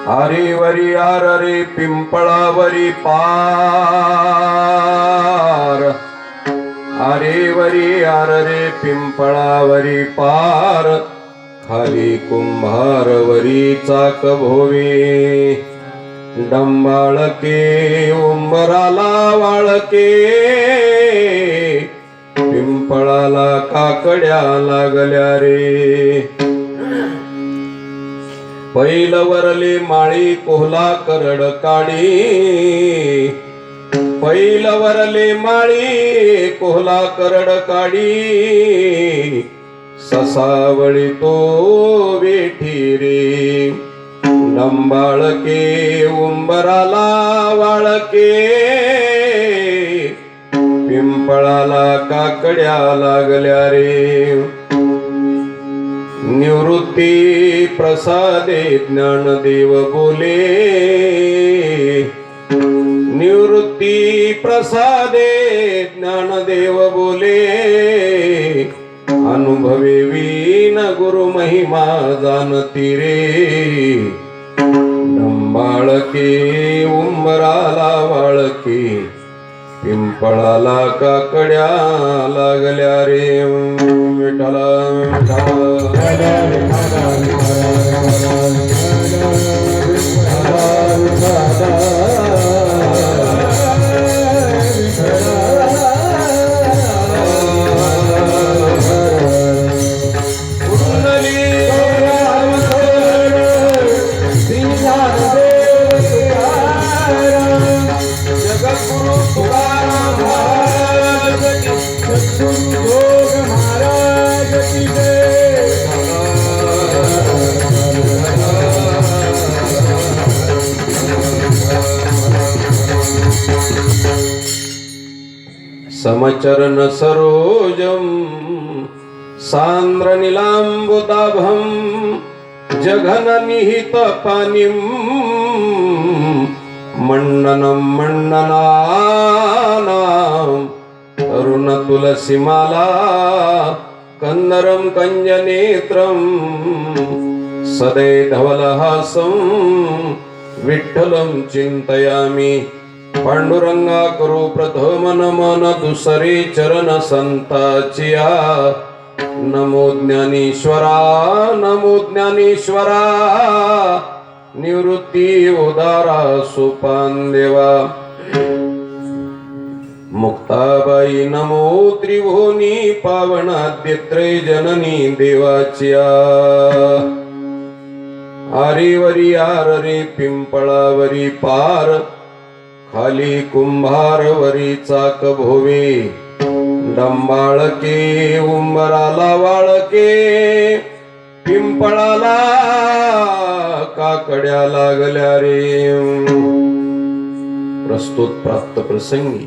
हरिवरी R रे पिंपळावरी पार, हरिवरी R रे पिंपळावरी पार, खाली कुंभारवरी चाक भोवे, डंबाळके उंबराला वाळके, पिंपळाला काकड्या लागल्या रे. पैलवरले माळी कोहला करड काढी, पैलवरले माळी कोहला करड काढी, ससावळी तो वेठी रे. डंबाळके उंबराला वाळके, पिंपळाला काकड्या लागल्या रे. निवृत्ती प्रसादे ज्ञानदेव बोले, निवृत्ती प्रसादे ज्ञानदेव बोले, अनुभवे वीन गुरु महिमा जानती रे. डंबाळके उंबराला वाळके, पिंपळाला काकड्या लागल्या रे. विठ्ठला समचरण सरोजम सांद्र नीलांबुदाभं, जघन निहित पानिम, मंडनं मंडनानां, तरुण तुलसीमाला कंदरं कंजनेत्रं, सदै धवलहासं विठ्ठलं चिंतयामि. पांडुरंगा करू प्रथम नमन, दुसरे चरण संताचिया. नमो ज्ञानेश्वरा, नमो ज्ञानेश्वरा, निवृत्ती उदारा सोपान देवा. मुक्ताबाई नमो त्रिभुवनी पावनाद्यत्रे जननी देवाचिया. आरेवरी आर रे पिंपळावरी पार, खाली कुंभारवरी चाक भोवे, डंबाळके उंबराला वाळके, पिंपळाला काकड्या लागल्या रे. प्रस्तुत प्राप्त प्रसंगी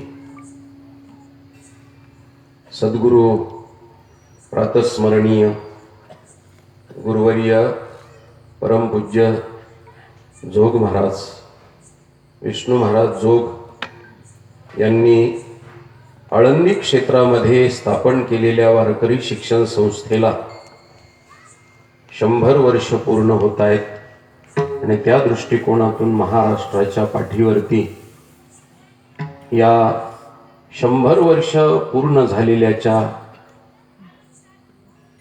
सद्गुरु प्रातस्मरणीय गुरुवर्य परमपूज्य जोग महाराज विष्णू महाराज जोग यांनी आळंदी क्षेत्रामध्ये स्थापन केलेल्या वारकरी शिक्षण संस्थेला 100 वर्ष पूर्ण होत आहेत. आणि त्या दृष्टिकोनातून महाराष्ट्राच्या पाठीवरती या 100 वर्ष पूर्ण झालेल्याच्या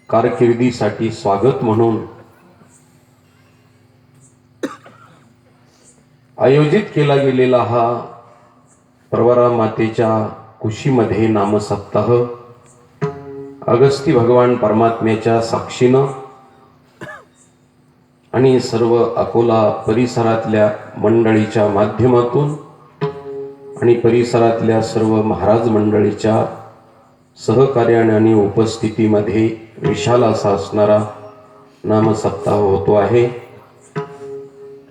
कारकिर्दीसाठी स्वागत म्हणून आयोजित केला गेलेला हा प्रवरा मातेच्या कुशीमध्ये नामसप्ताह अगस्ती भगवान परमात्म्याच्या साक्षीनं आणि सर्व अकोला परिसरातल्या मंडळीच्या माध्यमातून आणि परिसरातल्या सर्व महाराज मंडळीच्या सहकार्याने आणि उपस्थितीमध्ये विशाल असा असणारा नामसप्ताह होतो आहे.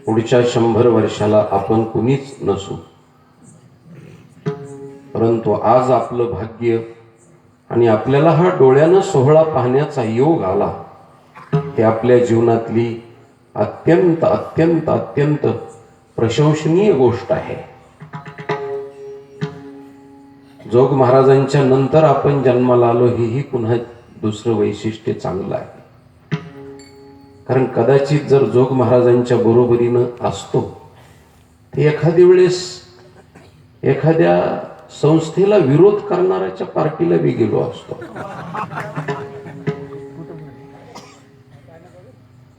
पुढच्या 100 वर्षाला आपण कुणीच नसू, परंतु आज आपलं भाग्य आणि आपल्याला हा डोळ्यानं सोहळा पाहण्याचा योग आला, ते आपल्या जीवनातली अत्यंत अत्यंत अत्यंत प्रशंसनीय गोष्ट आहे. जोग महाराजांच्या नंतर आपण जन्माला आलो, हेही पुन्हा दुसरं वैशिष्ट्य चांगलं आहे. कारण कदाचित जर जोग महाराजांच्या बरोबरीनं असतो ते एखाद्या वेळेस एखाद्या संस्थेला विरोध करणाऱ्याच्या पार्टीला बी गेलो असतो.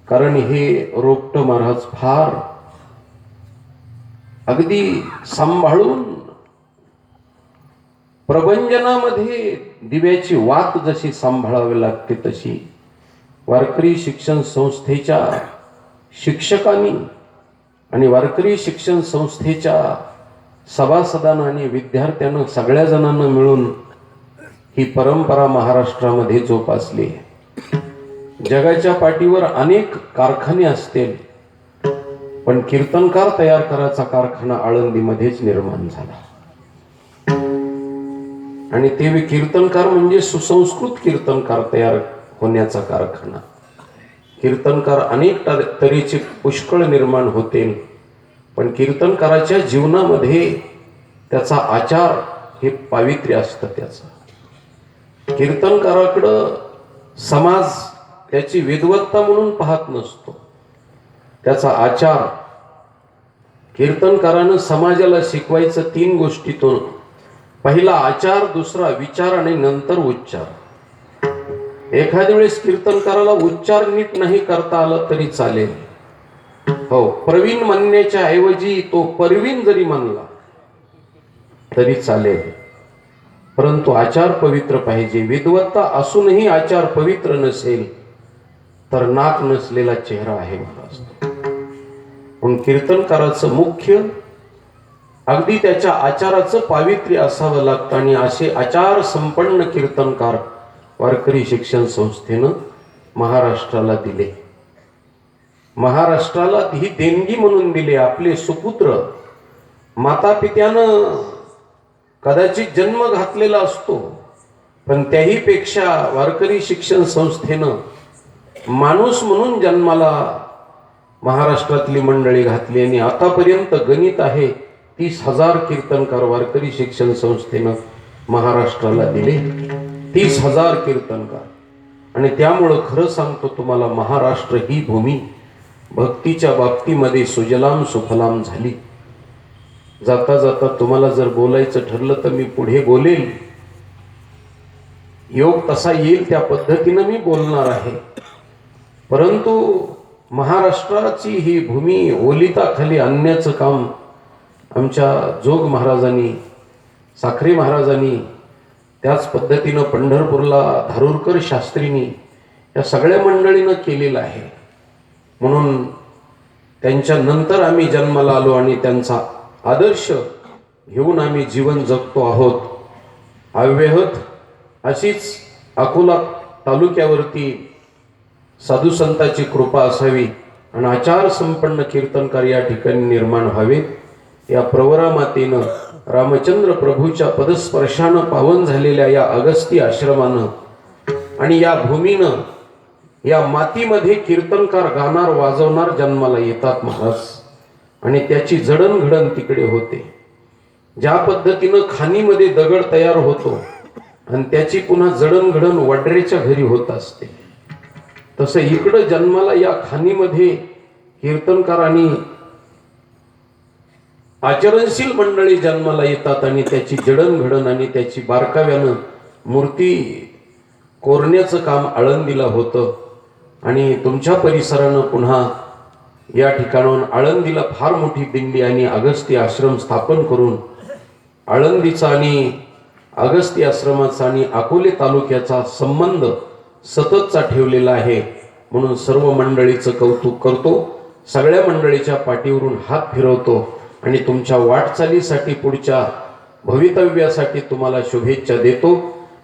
कारण हे रोपट महाराज फार अगदी सांभाळून प्रबंधनामध्ये दिव्याची वात जशी सांभाळावी लागते तशी वारकरी शिक्षण संस्थेच्या शिक्षकांनी आणि वारकरी शिक्षण संस्थेच्या सभासदांना आणि विद्यार्थ्यांना सगळ्या जणांना मिळून ही परंपरा महाराष्ट्रामध्ये जोपासली आहे. जगाच्या पाठीवर अनेक कारखाने असतील पण कीर्तनकार तयार करायचा कारखाना आळंदीमध्येच निर्माण झाला. आणि ते कीर्तनकार म्हणजे सुसंस्कृत कीर्तनकार तयार होण्याचा कारखाना. कीर्तनकार अनेक तऱ्हेचे पुष्कळ निर्माण होतील पण कीर्तनकाराच्या जीवनामध्ये त्याचा आचार हे पावित्र्य असतं. त्याचं कीर्तनकाराकडं समाज त्याची विद्वत्ता म्हणून पाहत नसतो. त्याचा आचार कीर्तनकारानं समाजाला शिकवायचं 3 गोष्टीतून. पहिला आचार, दुसरा विचार आणि नंतर उच्चार. एखाद्या वेळेस कीर्तनकाराला उच्चार नीट नाही करता आला तरी चालेल. हो, प्रवीण म्हणण्याच्या ऐवजी तो परवीन जरी म्हणला तरी चालेल, परंतु आचार पवित्र पाहिजे. विद्वत्ता असूनही आचार पवित्र नसेल तर नाक नसलेला चेहरा आहे महाराज. पण कीर्तनकाराचं मुख्य अगदी त्याच्या आचाराचं पावित्र्य असावं लागतं आणि असे आचार संपन्न कीर्तनकार वारकरी शिक्षण संस्थेनं महाराष्ट्राला दिले. महाराष्ट्राला ही देणगी म्हणून दिले. आपले सुपुत्र माता पित्यानं कदाचित जन्म घातलेला असतो पण त्याही पेक्षा वारकरी शिक्षण संस्थेनं माणूस म्हणून जन्माला महाराष्ट्रातली मंडळी घातली. आणि आतापर्यंत गणित आहे 30,000 कीर्तनकार वारकरी शिक्षण संस्थेनं महाराष्ट्राला दिले. 30,000 कीर्तनकार. आणि त्यामुळं खरं सांगतो तुम्हाला, महाराष्ट्र ही भूमी भक्तीच्या बाबतीमध्ये सुजलाम सुफलाम झाली. जाता जाता तुम्हाला जर बोलायचं ठरलं तर मी पुढे बोलेल. योग तसा येईल त्या पद्धतीनं मी बोलणार आहे. परंतु महाराष्ट्राची ही भूमी ओलिताखाली आणण्याचं काम आमच्या जोग महाराजांनी, साखरे महाराजांनी, त्याच पद्धतीनं पंढरपूरला धारूरकर शास्त्रींनी, या सगळ्या मंडळीनं केलेलं आहे. म्हणून त्यांच्या नंतर आम्ही जन्माला आलो आणि त्यांचा आदर्श घेऊन आम्ही जीवन जगतो आहोत. अव्याहत अशीच अकोला तालुक्यावरती साधू संतांची कृपा असावी आणि आचार संपन्न कीर्तनकार या ठिकाणी निर्माण व्हावे. या प्रवरा मातेनं, रामचंद्र प्रभूच्या पदस्पर्शानं पावन झालेल्या या अगस्ती आश्रमानं आणि या भूमीनं, या मातीमध्ये कीर्तनकार गाणार वाजवणार जन्माला येतात महाराज. आणि त्याची जडणघडण तिकडे होते. ज्या पद्धतीनं खाणीमध्ये दगड तयार होतो आणि त्याची पुन्हा जडणघडण वड्रेच्या घरी होत असते, तसं इकडं जन्माला या खाणीमध्ये कीर्तनकार आणि आचरणशील मंडळी जन्माला येतात आणि त्याची जडणघडण आणि त्याची बारकाव्यानं मूर्ती कोरण्याचं काम आळंदीला होतं. आणि तुमच्या परिसरानं पुन्हा या ठिकाणाहून आळंदीला फार मोठी दिंडी आणि अगस्ती आश्रम स्थापन करून आळंदीचा आणि अगस्ती आश्रमाचा आणि अकोले तालुक्याचा संबंध सततचा ठेवलेला आहे. म्हणून सर्व मंडळीचं कौतुक करतो. सगळ्या मंडळीच्या पाठीवरून हात फिरवतो आणि तुमच्या वाटचालीसाठी, पुढच्या भवितव्यासाठी तुम्हाला शुभेच्छा देतो.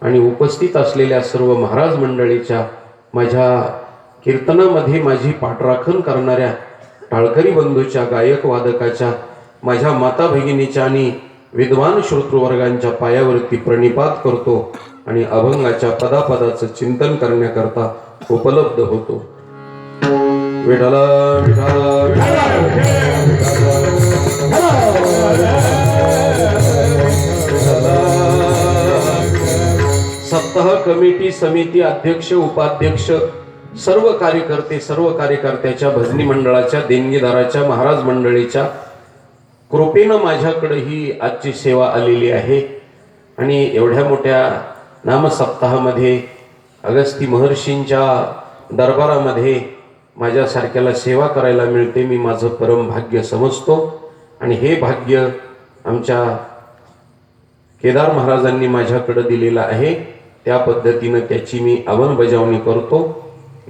आणि उपस्थित असलेल्या सर्व महाराज मंडळीच्या, माझ्या कीर्तनामध्ये माझी पाठराखण करणाऱ्या टाळकरी बंधूच्या, गायक वादकाच्या, माझ्या माता भगिनीच्या आणि विद्वान श्रोतृवर्गांच्या पायावरती प्रणिपात करतो आणि अभंगाच्या पदापदाचं चिंतन करण्याकरता उपलब्ध होतो. विठला सप्ताह कमिटी समिती अध्यक्ष, उपाध्यक्ष सर्व कार्यकर्ते, सर्व कार्यकर्त्याच्या, भजनी मंडळाच्या, देणगीदाराच्या, महाराज मंडळीच्या कृपेनं माझ्याकडे ही आजची सेवा आलेली आहे. आणि एवढ्या मोठ्या नामसप्ताहामध्ये अगस्ती महर्षींच्या दरबारामध्ये माझ्यासारख्याला सेवा करायला मिळते, मी माझं परम भाग्य समजतो. आणि हे भाग्य आमच्या केदार महाराजांनी माझ्याकडे दिलेलं आहे. त्या पद्धतीनं त्याची मी अंमलबजावणी करतो.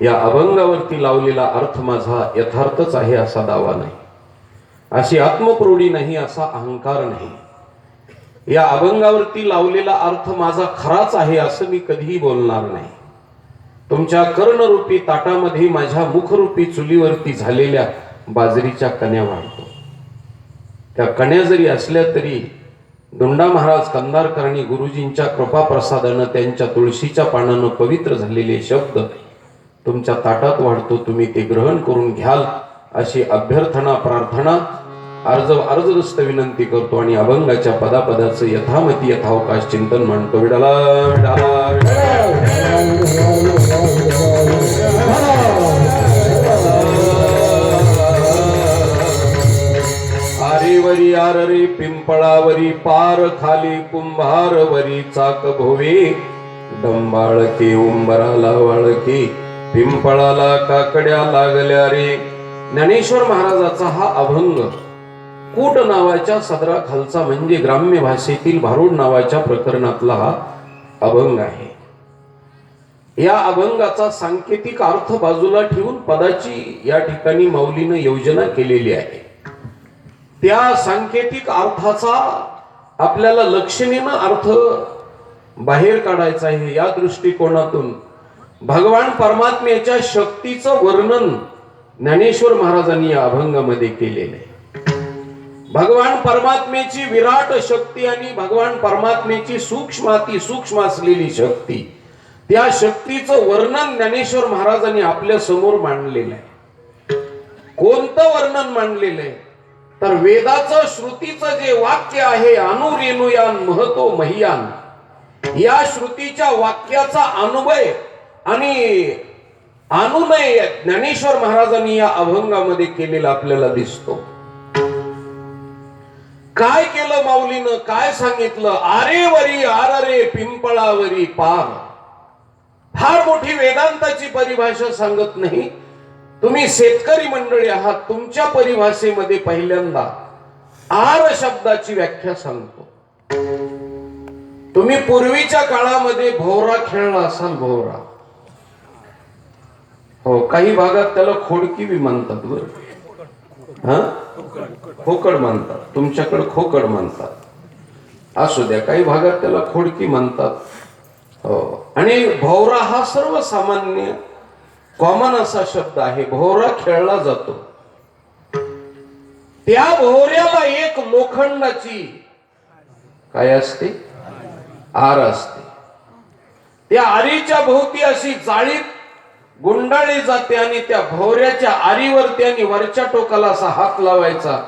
या अभंगावरती लावलेला अर्थ माझा यथार्थच आहे असा दावा नाही, अशी आत्मप्रौढी नाही, असा अहंकार नाही. या अभंगावरती लावलेला अर्थ माझा खराच आहे असं मी कधीही बोलणार नाही. तुमच्या कर्णरूपी ताटामध्ये माझ्या मुखरूपी चुलीवरती झालेल्या बाजरीच्या कण्या वाढतो. त्या कण्या जरी असल्या तरी दोंडा महाराज कंधारकर आणि गुरुजींच्या कृपाप्रसादानं त्यांच्या तुळशीच्या पानानं पवित्र झालेले शब्द तुमच्या ताटात वाढतो. तुम्ही ते ग्रहण करून घ्याल अशी अभ्यर्थना, प्रार्थना, अर्जदस्त विनंती करतो. आणि अभंगाच्या पदापदाचं यथामती यथावकाश चिंतन मांडतो. विडाला आरेवरी आररे पिंपळावरी पार, खाली कुंभारवरी चाक भोवे, डंबाळके उंबराला वाळके, पिंपळाला काकड्या लागल्या रे. ज्ञानेश्वर महाराजाचा हा अभंग कूट नावाच्या सदरा खालचा म्हणजे ग्राम्य भाषेतील भारूड नावाच्या प्रकरणातला हा अभंग आहे. या अभंगाचा सांकेतिक अर्थ बाजूला ठेवून पदाची या ठिकाणी माऊलीनं योजना केलेली आहे. त्या सांकेतिक अर्थाचा आपल्याला लक्षणीय अर्थ बाहेर काढायचा आहे. या दृष्टिकोनातून भगवान परमात्म्याच्या शक्तीचं वर्णन ज्ञानेश्वर महाराजांनी या अभंगामध्ये केलेलं आहे. भगवान परमात्म्याची विराट शक्ती आणि भगवान परमात्म्याची सूक्ष्म असलेली शक्ती, त्या शक्तीचं वर्णन ज्ञानेश्वर महाराजांनी आपल्या समोर मांडलेलं आहे. कोणतं वर्णन मांडलेलं आहे तर वेदाचं, श्रुतीचं जे वाक्य आहे, अनुरेणुयान महतो महियान, या श्रुतीच्या वाक्याचा अनुभय आणि अनुनय ज्ञानेश्वर महाराजांनी या अभंगामध्ये केलेला आपल्याला दिसतो. काय केलं माऊलीनं, काय सांगितलं? आरेवरी आररे पिंपळावरी पार. फार मोठी वेदांताची परिभाषा सांगत नाही, तुम्ही शेतकरी मंडळी आहात, तुमच्या परिभाषेमध्ये पहिल्यांदा आर शब्दाची व्याख्या सांगतो. तुम्ही पूर्वीच्या काळामध्ये भोवरा खेळला असाल. भोवरा, हो, काही भागात त्याला खोडकी बी म्हणतात बरं, हा, खोकड म्हणतात, तुमच्याकडे खोकड म्हणतात, असू द्या, काही भागात त्याला खोडकी म्हणतात. हो, आणि भोवरा हा सर्वसामान्य कॉमन असा शब्द आहे. भोवरा खेळला जातो. त्या भोवऱ्याला एक लोखंडाची काय असते, आर असते. त्या आरीच्या भोवती अशी जाळी गुंडाळली जाते आणि त्या भोवऱ्याच्या आरीवर त्यांनी वरच्या टोकाला असा हात लावायचा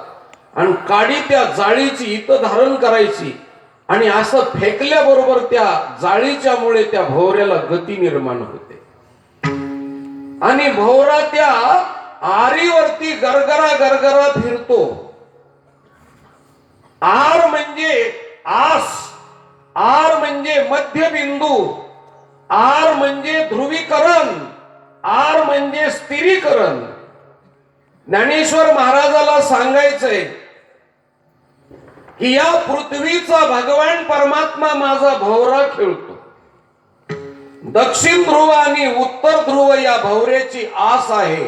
आणि काडी त्या जाळीची इथं धारण करायची आणि असं फेकल्याबरोबर त्या जाळीच्या मुळे त्या भोवऱ्याला गती निर्माण होते आणि भोवरा त्या आरीवरती गरगरा गरगरा फिरतो. आर म्हणजे आस, आर म्हणजे मध्यबिंदू, आर म्हणजे ध्रुवीकरण, आर म्हणजे स्थिरीकरण. ज्ञानेश्वर महाराजाला सांगायचंय की या पृथ्वीचा भगवान परमात्मा माझा भोवरा खेळतो. दक्षिण ध्रुव आणि उत्तर ध्रुव या भोवऱ्याची आस आहे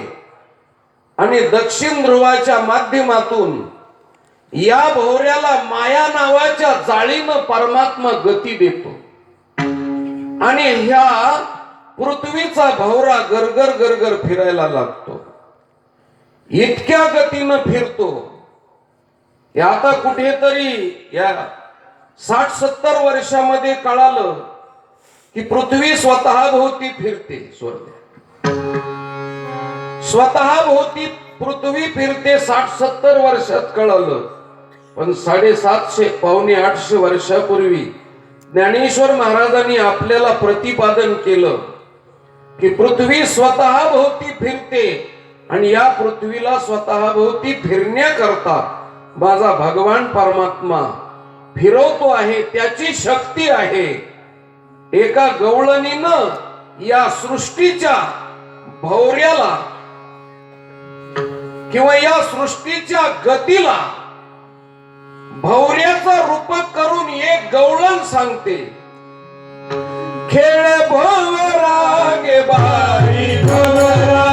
आणि दक्षिण ध्रुवाच्या माध्यमातून या भोवऱ्याला माया नावाच्या जाळीनं परमात्मा गती देतो आणि ह्या पृथ्वीचा भोवरा गरगर गरगर फिरायला लागतो. इतक्या गतीनं फिरतो. आता कुठेतरी या 60-70 वर्षामध्ये कळालं की पृथ्वी स्वतः भोवती फिरते. स्वतः भोवती पृथ्वी फिरते. 60-70 वर्षात कळालं. पण 750-800 वर्षापूर्वी ज्ञानेश्वर महाराजांनी आपल्याला प्रतिपादन केलं. की पृथ्वी स्वतः भोवती फिरते आणि या पृथ्वीला स्वतः भोवती फिरण्याकरता माझा भगवान परमात्मा फिरवतो आहे, त्याची शक्ती आहे. एका गवळणीनं या सृष्टीच्या भौर्याला किंवा या सृष्टीच्या गतीला भौर्याचा रूपक करून एक गवळण सांगते, खेळ भवरा गे बारी भवरा,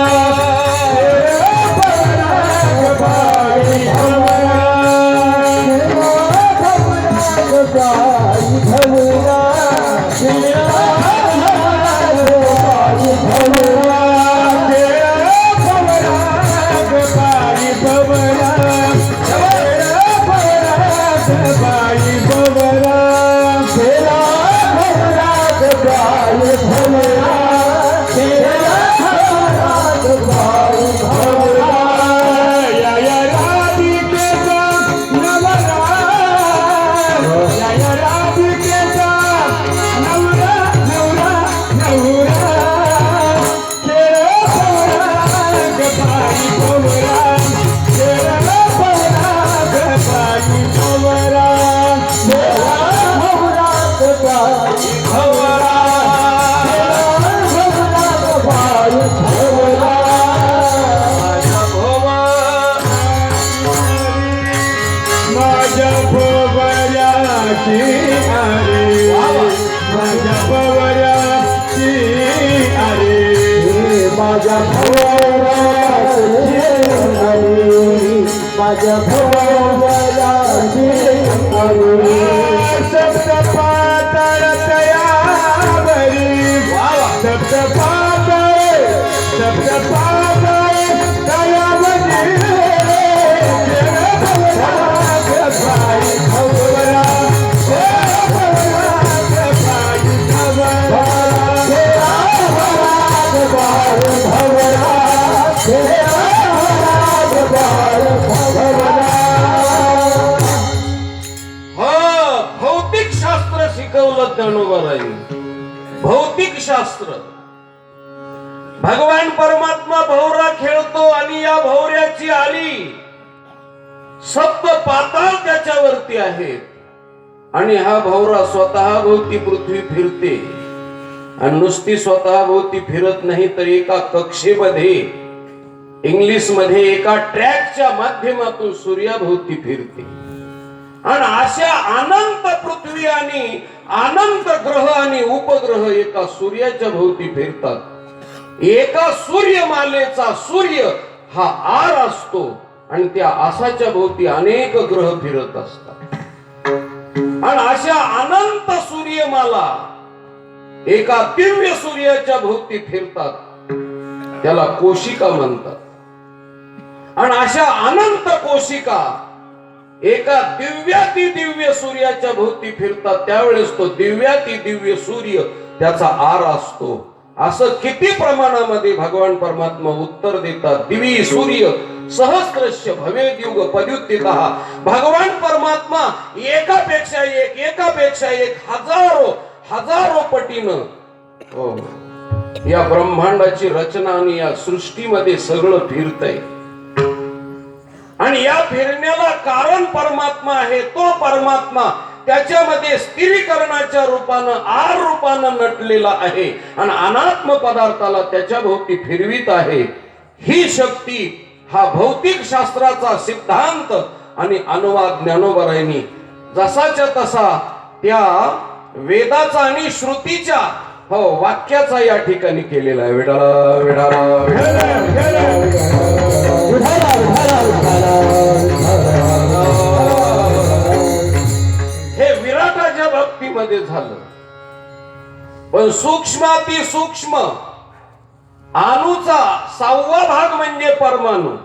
भौतिक शास्त्र. भगवान परमात्मा भौरा खेळतो आणि या भौऱ्याची आली सप्त पाताळ त्याच्यावरती आहेत आणि हा भौरा स्वतः भोवती पृथ्वी फिरते आणि नुसती स्वतः भोवती फिरत नाही तर एका कक्षेमध्ये इंग्लिश मध्ये एका ट्रॅकच्या माध्यमातून सूर्याभोवती फिरते आणि अशा अनंत पृथ्वी आणि अनंत ग्रह आणि उपग्रह एका सूर्याच्या भोवती फिरतात. एका सूर्यमालेचा सूर्य हा आर असतो आणि त्या आसाच्या भोवती अनेक ग्रह फिरत असतात आणि अशा अनंत सूर्यमाला एका दिव्य सूर्याच्या भोवती फिरतात, त्याला कोशिका म्हणतात. आणि अशा अनंत कोशिका एका दिव्याती दिव्य सूर्याच्या भोवती फिरतात, त्यावेळेस तो दिव्याती दिव्य सूर्य त्याचा आर असतो. असं किती प्रमाणामध्ये भगवान परमात्मा उत्तर देतात. दिवी सूर्य सहस्रस्य भवेद युग पद्युत्थितः. भगवान परमात्मा एकापेक्षा एक हजारो पटीनं या ब्रह्मांडाची रचना आणि या सृष्टीमध्ये सगळं फिरतंय आणि या फिरण्याला कारण परमात्मा आहे. तो परमात्मा त्याच्यामध्ये स्थिरीकरणाच्या रूपानं आर रूपानं नटलेला आहे आणि अनात्म पदार्थाला त्याच्या भोवती फिरवित आहे. ही शक्ती हा भौतिक शास्त्राचा सिद्धांत आणि अनुवाद ज्ञानोबरायांनी जसाच्या तसा त्या वेदाचा आणि श्रुतीच्या वाक्याचा या ठिकाणी केलेला आहे. विठाला विठाला हे विराटाच्या भक्तीमध्ये झालं. पण सूक्ष्माती सूक्ष्म अणूचा 6वा भाग म्हणजे परमाणू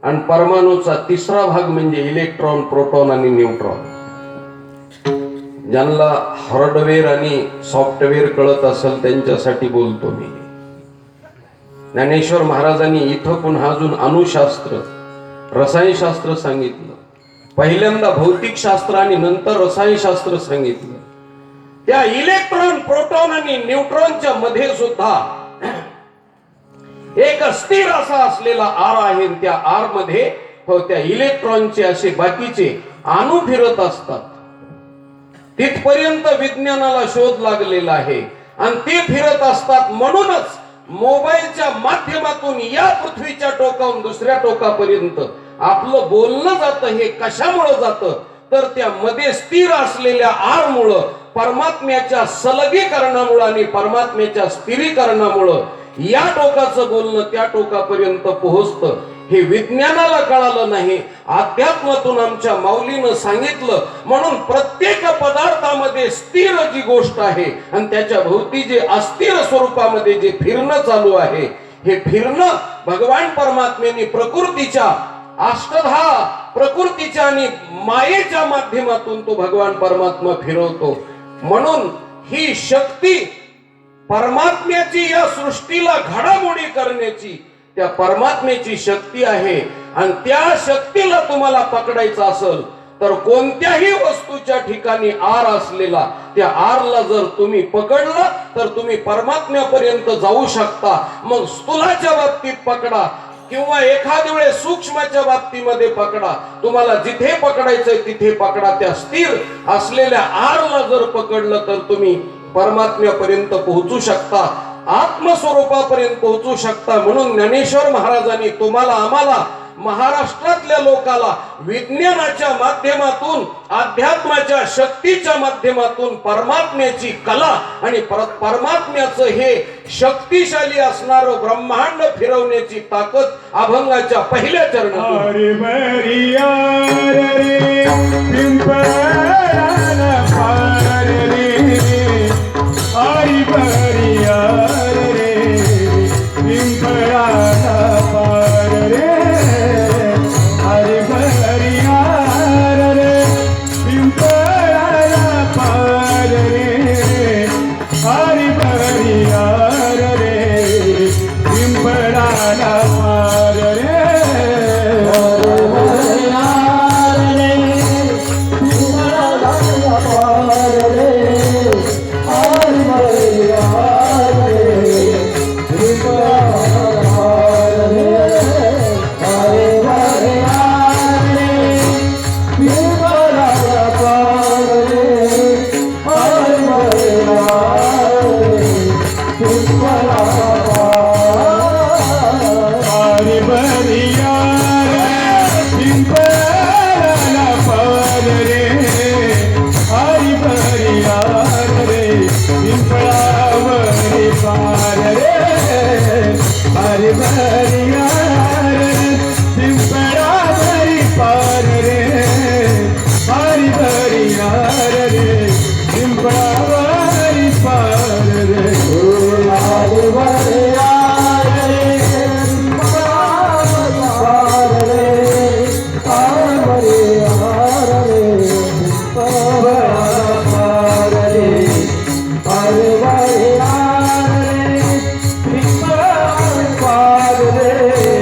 आणि परमाणूचा 3रा भाग म्हणजे इलेक्ट्रॉन, प्रोटॉन आणि न्यूट्रॉन. ज्यांना हार्डवेअर आणि सॉफ्टवेअर कळत असेल त्यांच्यासाठी बोलतो मी. ज्ञानेश्वर महाराजांनी इथं पुन्हा अजून अणुशास्त्र, रसायनशास्त्र सांगितलं. पहिल्यांदा भौतिक शास्त्र आणि नंतर रसायनशास्त्र सांगितलं. त्या इलेक्ट्रॉन, प्रोटॉन आणि न्यूट्रॉनच्या मध्ये सुद्धा एक स्थिर असा असलेला आर आहे, त्या आर मध्ये त्या इलेक्ट्रॉनचे असे बाकीचे अणू फिरत असतात. तिथपर्यंत विज्ञानाला शोध लागलेला आहे आणि ते फिरत असतात. म्हणूनच मोबाईलच्या माध्यमातून या पृथ्वीच्या टोकाहून दुसऱ्या टोकापर्यंत आपलं बोलणं जातं. हे कशामुळे जातं तर त्या मध्ये स्थिर असलेल्या आर मुळे, परमात्म्याच्या सलगीकरणामुळे आणि परमात्म्याच्या स्थिरीकरणामुळे या टोकाचं बोलणं त्या टोकापर्यंत पोहोचतं. हे विज्ञानाला कळालं नाही, अध्यात्मातून आमच्या माऊलीनं सांगितलं. म्हणून प्रत्येक पदार्थामध्ये स्थिर जी गोष्ट आहे आणि त्याच्या भोवती जे अस्थिर स्वरूपामध्ये जे फिरणं चालू आहे, हे फिरणं भगवान परमात्म्याने प्रकृतीच्या अष्टधा प्रकृतीच्या आणि मायेच्या माध्यमातून तो भगवान परमात्मा फिरवतो. म्हणून ही शक्ती परमात्म्याची या सृष्टीला घडामोडी करण्याची त्या परमात्म्याची शक्ती आहे. आणि त्या शक्तीला तुम्हाला पकडायचं असेल तर कोणत्याही वस्तूच्या ठिकाणी आर असलेला त्या आरला जर तुम्ही पकडला तर तुम्ही परमात्म्यापर्यंत जाऊ शकता. मग स्थूलाच्या बाबतीत पकडा किंवा एखाद्या वेळेस सूक्ष्माच्या बाबतीमध्ये पकडा, तुम्हाला जिथे पकडायचंय तिथे पकडा. त्या स्थिर असलेल्या आरला जर पकडलं तर तुम्ही परमात्म्यापर्यंत पोहोचू शकता, आत्मस्वरूपापर्यंत पोहोचू शकता. म्हणून ज्ञानेश्वर महाराजांनी तुम्हाला आम्हाला महाराष्ट्रातल्या लोकाला विज्ञानाच्या माध्यमातून, अध्यात्माच्या शक्तीच्या माध्यमातून परमात्म्याची कला आणि परमात्म्याचं हे शक्तिशाली असणारं ब्रह्मांड फिरवण्याची ताकद अभंगाच्या पहिल्या चरणात. Hare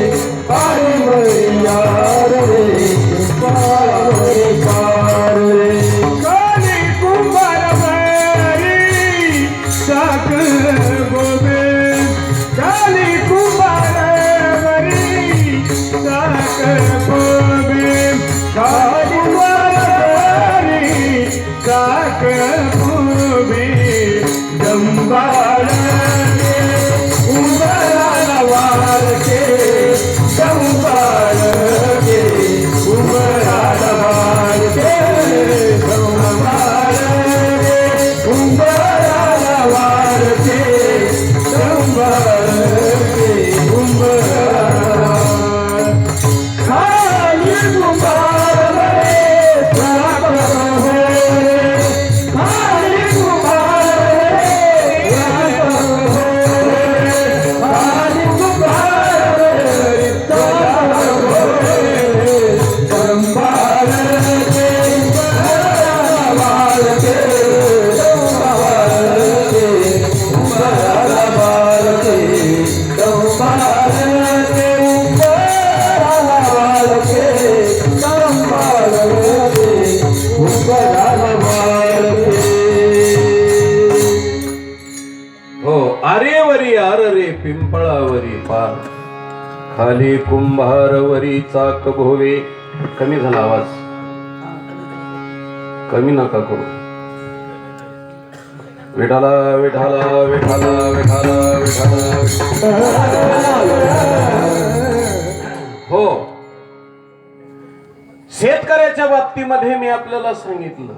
खाली कुंभारवरी चाक भोवे. कमी झाला आवाज, कमी नका करू. विठाला विठाला विठाला विठाला विठाला. हो, शेतकऱ्याच्या बाबतीमध्ये मी आपल्याला सांगितलं,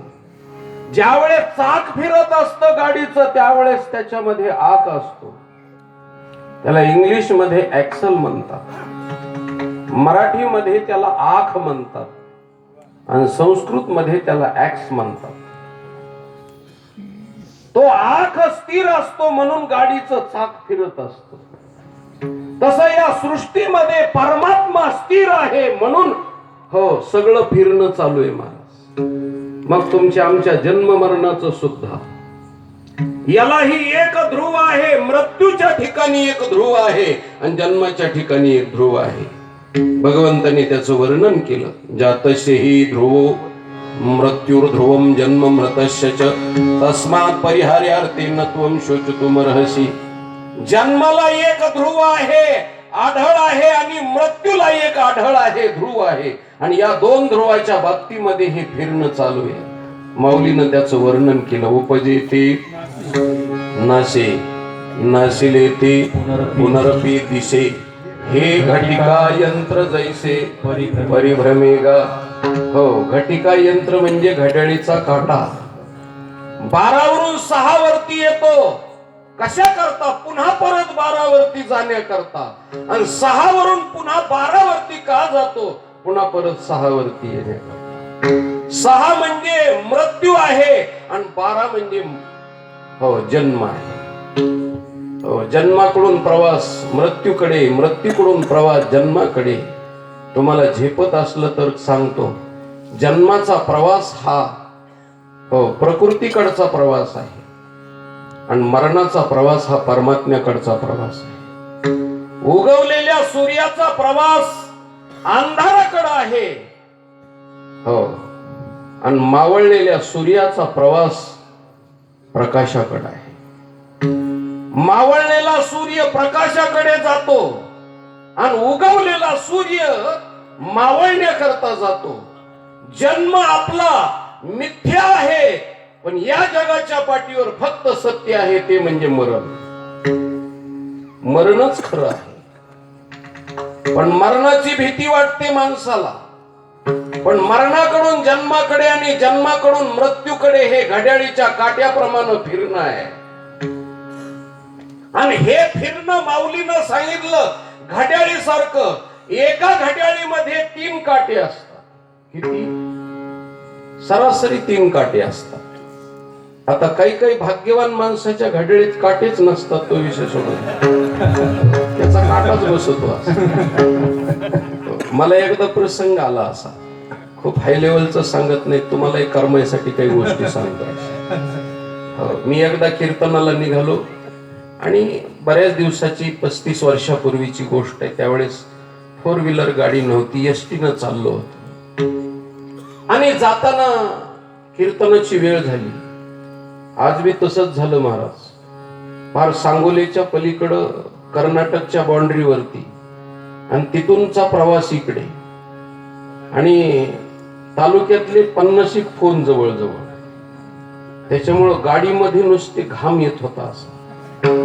ज्यावेळेस चाक फिरत असतं गाडीचं त्यावेळेस त्याच्यामध्ये आक असतो. त्याला इंग्लिश मध्ये ऍक्सल म्हणतात, मराठीमध्ये त्याला आख म्हणतात आणि संस्कृत मध्ये त्याला ऍक्स म्हणतात. तो आख स्थिर असतो म्हणून गाडीचं चाक फिरत असतं. तसं या सृष्टीमध्ये परमात्मा स्थिर आहे म्हणून हो सगळं फिरणं चालू आहे महाराज. मग तुमच्या आमच्या जन्म मरणाचं सुद्धा यालाही एक ध्रुव आहे. मृत्यूच्या ठिकाणी एक ध्रुव आहे आणि जन्माच्या ठिकाणी एक ध्रुव आहे. भगवंताने त्याचं वर्णन केलं. जातस्यहि ध्रुवो मृत्युर्ध्रुवम जन्म मृतस्य च तस्मात् परिहार्यार्थेन त्वं शोचितुमर्हसि. जन्माला एक ध्रुव आहे, आढळ आहे, आणि मृत्यूला एक आढळ आहे, ध्रुव आहे. आणि या दोन ध्रुवाच्या बाबतीमध्ये हे फिरणं चालू आहे. माऊलीनं त्याचं वर्णन केलं. उपजेते नासे, नाशिले ते पुनरपी दिसे, हे घटिका यंत्र जैसे परिभ्रमेगा. हो, घटिका यंत्र म्हणजे घड्याळीचा काटा. 12 वरून 6 वरती येतो. कशा करता? पुन्हा परत 12 वरती जाण्याकरता. आणि 6 वरून पुन्हा 12 वरती का जातो? पुन्हा परत 6 वरती येण्याकरता. 6 म्हणजे मृत्यू आहे आणि 12 म्हणजे हो जन्म आहे. हो, जन्माकडून प्रवास मृत्यूकडे, मृत्यूकडून प्रवास जन्माकडे. तुम्हाला झेपत असलं तर सांगतो, जन्माचा प्रवास हा हो प्रकृतीकडचा प्रवास आहे आणि मरणाचा प्रवास हा परमात्म्याकडचा प्रवास आहे. उगवलेल्या सूर्याचा प्रवास अंधाराकडे आहे हो, आणि मावळलेल्या सूर्याचा प्रवास प्रकाशाकडे आहे. मावळलेला सूर्य प्रकाशाकडे जातो आणि उगवलेला सूर्य मावळण्याकरता जातो. जन्म आपला मिथ्या आहे, पण या जगाच्या पाठीवर फक्त सत्य आहे, ते म्हणजे मरण. मरणच खरं आहे. पण मरणाची भीती वाटते माणसाला. पण मरणाकडून जन्माकडे आणि जन्माकडून मृत्यूकडे हे घड्याळीच्या काट्याप्रमाणे फिरणं आहे. आणि हे फिरणं माऊलीनं सांगितलं घड्याळीसारखं. एका घड्याळीमध्ये 3 काटे असतात. किती? सरासरी 3 काटे असतात. आता काही काही भाग्यवान माणसाच्या घड्याळीत काटेच नसतात, तो विषय सोडून त्याचा काटाच बसतो. मला एकदा प्रसंग आला असा, खूप हाय लेवलचं सांगत नाही तुम्हाला, एक कर्मासाठी काही गोष्टी सांगतो. मी एकदा कीर्तनाला निघालो आणि बऱ्याच दिवसाची 35 वर्षापूर्वीची गोष्ट आहे. त्यावेळेस 4 व्हीलर गाडी नव्हती, एसटीनं चाललो होतो आणि जाताना कीर्तनाची वेळ झाली. आज बी तसंच झालं महाराज. फार सांगोलीच्या पलीकडं कर्नाटकच्या बाउंड्रीवरती आणि तिथूनचा प्रवास इकडे आणि तालुक्यातले 50 फोन जवळजवळ. त्याच्यामुळं गाडीमध्ये नुसते घाम येत होता. असा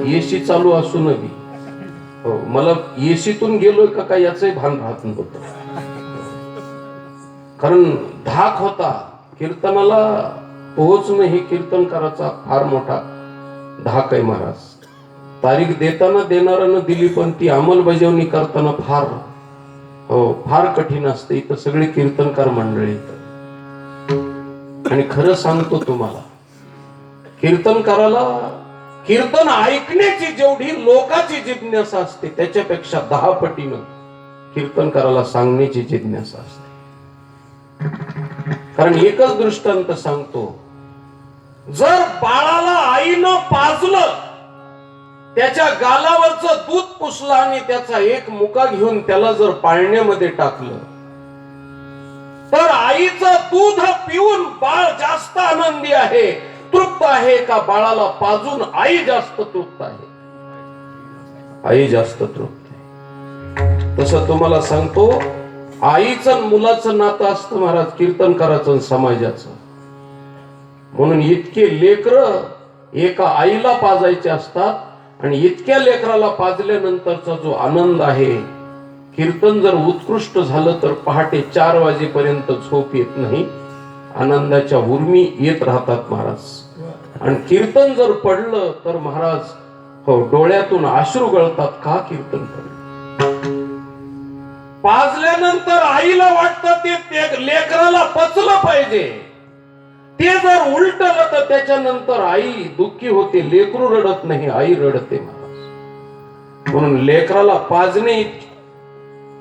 एसी चालू असून बी हो मला एसीतून गेलोय का काय याचंही भान राहत नव्हतं. कारण धाक होता. कीर्तनाला पोहोचणं हे कीर्तनकाराचा फार मोठा धाक आहे महाराज. तारीख देताना देणाऱ्यानं दिली, पण ती अंमलबजावणी करताना फार हो फार कठीण असते. इथं सगळे कीर्तनकार मंडळी आणि खरं सांगतो तुम्हाला, कीर्तनकाराला कीर्तन ऐकण्याची जेवढी लोकांची जिज्ञासा असते त्याच्यापेक्षा 10 पटीनं कीर्तनकाराला सांगण्याची जिज्ञासा असते. कारण एकच दृष्टांत सांगतो, जर बाळाला आईनं पाजलं, त्याच्या गालावरचं दूध पुसलं आणि त्याचा एक मुका घेऊन त्याला जर पाळण्यामध्ये टाकलं, तर आईचं दूध पिऊन बाळ जास्त आनंदी आहे, तृप्त आहे का बाळाला पाजून आई जास्त तृप्त आहे? आई जास्त तृप्त आहे. तसं तुम्हाला सांगतो, आईचं मुलाचं नातं असतं महाराज कीर्तनकाराचं समाजाचं. म्हणून इतके लेकर एका आईला पाजायचे असतात आणि इतक्या लेकराला पाजल्यानंतरचा जो आनंद आहे, कीर्तन जर उत्कृष्ट झालं तर पहाटे 4 वाजेपर्यंत झोप येत नाही, आनंदाच्या उर्मी येत राहतात महाराज. आणि कीर्तन जर पडलं तर महाराज हो डोळ्यातून अश्रू गळतात. का कीर्तन पडलं? पाजल्यानंतर आईला वाटतं ते लेकराला पचलं पाहिजे. ते जर उलटलं तर त्याच्यानंतर आई दुःखी होते. लेकरू रडत नाही, आई रडते महाराज. म्हणून लेकराला पाजणे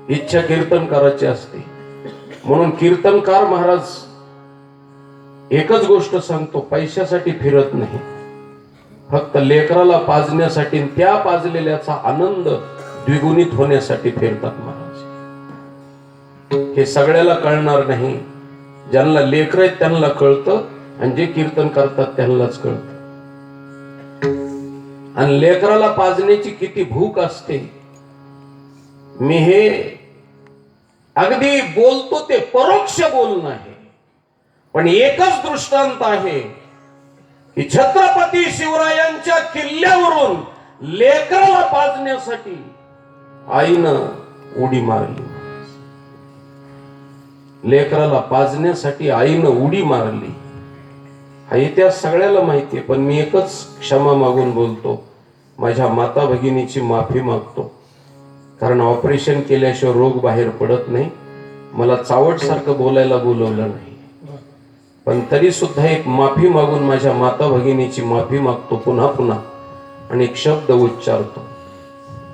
इच्छा कीर्तनकाराची असते. म्हणून कीर्तनकार महाराज एकच गोष्ट सांगतो, पैशासाठी फिरत नाही, फक्त लेकराला पाजण्यासाठी, त्या पाजलेल्याचा आनंद द्विगुणित होण्यासाठी फिरतात महाराज. हे सगळ्याला कळणार नाही. ज्यांना लेकर आहेत त्यांना कळतं आणि जे कीर्तन करतात त्यांनाच कळतं. आणि लेकराला पाजण्याची किती भूक असते. मी हे अगदी बोलतो ते परोक्ष बोलणं आहे, पण एकच दृष्टांत आहे की छत्रपती शिवरायांच्या किल्ल्यावरून लेकराला पाजण्यासाठी आईनं उडी मारली. लेकराला पाजण्यासाठी आईनं उडी मारली. हा इतिहास सगळ्याला माहिती आहे, पण मी एकच क्षमा मागून बोलतो, माझ्या माता भगिनीची माफी मागतो. कारण ऑपरेशन केल्याशिवाय रोग बाहेर पडत नाही. मला चावट सारखं बोलायला बोलवलं नाही, पण तरी सुद्धा एक माफी मागून माझ्या माता भगिनीची माफी मागतो पुन्हा पुन्हा आणि एक शब्द उच्चारतो.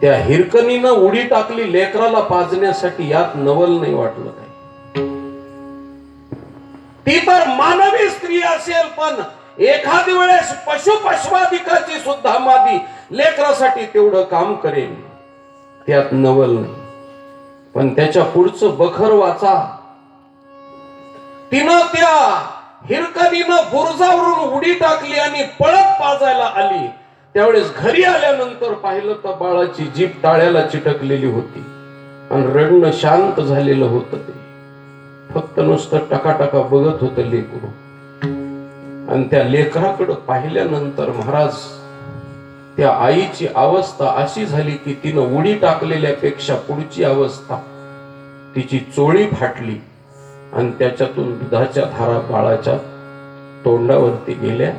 त्या हिरकणीनं उडी टाकली लेकराला पाजण्यासाठी, यात नवल नाही वाटलं काय? ती तर मानवी स्त्री असेल, पण एखादी वेळेस पशुपश्वादिकाची सुद्धा मादी लेकरासाठी तेवढं काम करेल, त्यात नवल नाही. पण त्याच्या पुढचं बखर वाचा. तिनं त्या हिरकणीनं बुरजावरून उडी टाकली आणि पळत पाजायला आली. त्यावेळेस घरी आल्यानंतर पाहिलं तर बाळाची जीभ टाळ्याला चिटकलेली होती आणि रडणं शांत झालेलं होतं. ते फक्त नुसतं टकाटका बघत होतं लेकरू. आणि त्या लेकराकडं पाहिल्यानंतर महाराज त्या आईची अवस्था अशी झाली की तिनं उडी टाकलेल्यापेक्षा पुढची अवस्था, तिची चोळी फाटली आणि त्याच्यातून दुधाच्या धारा बाळाच्या तोंडावरती गेल्या.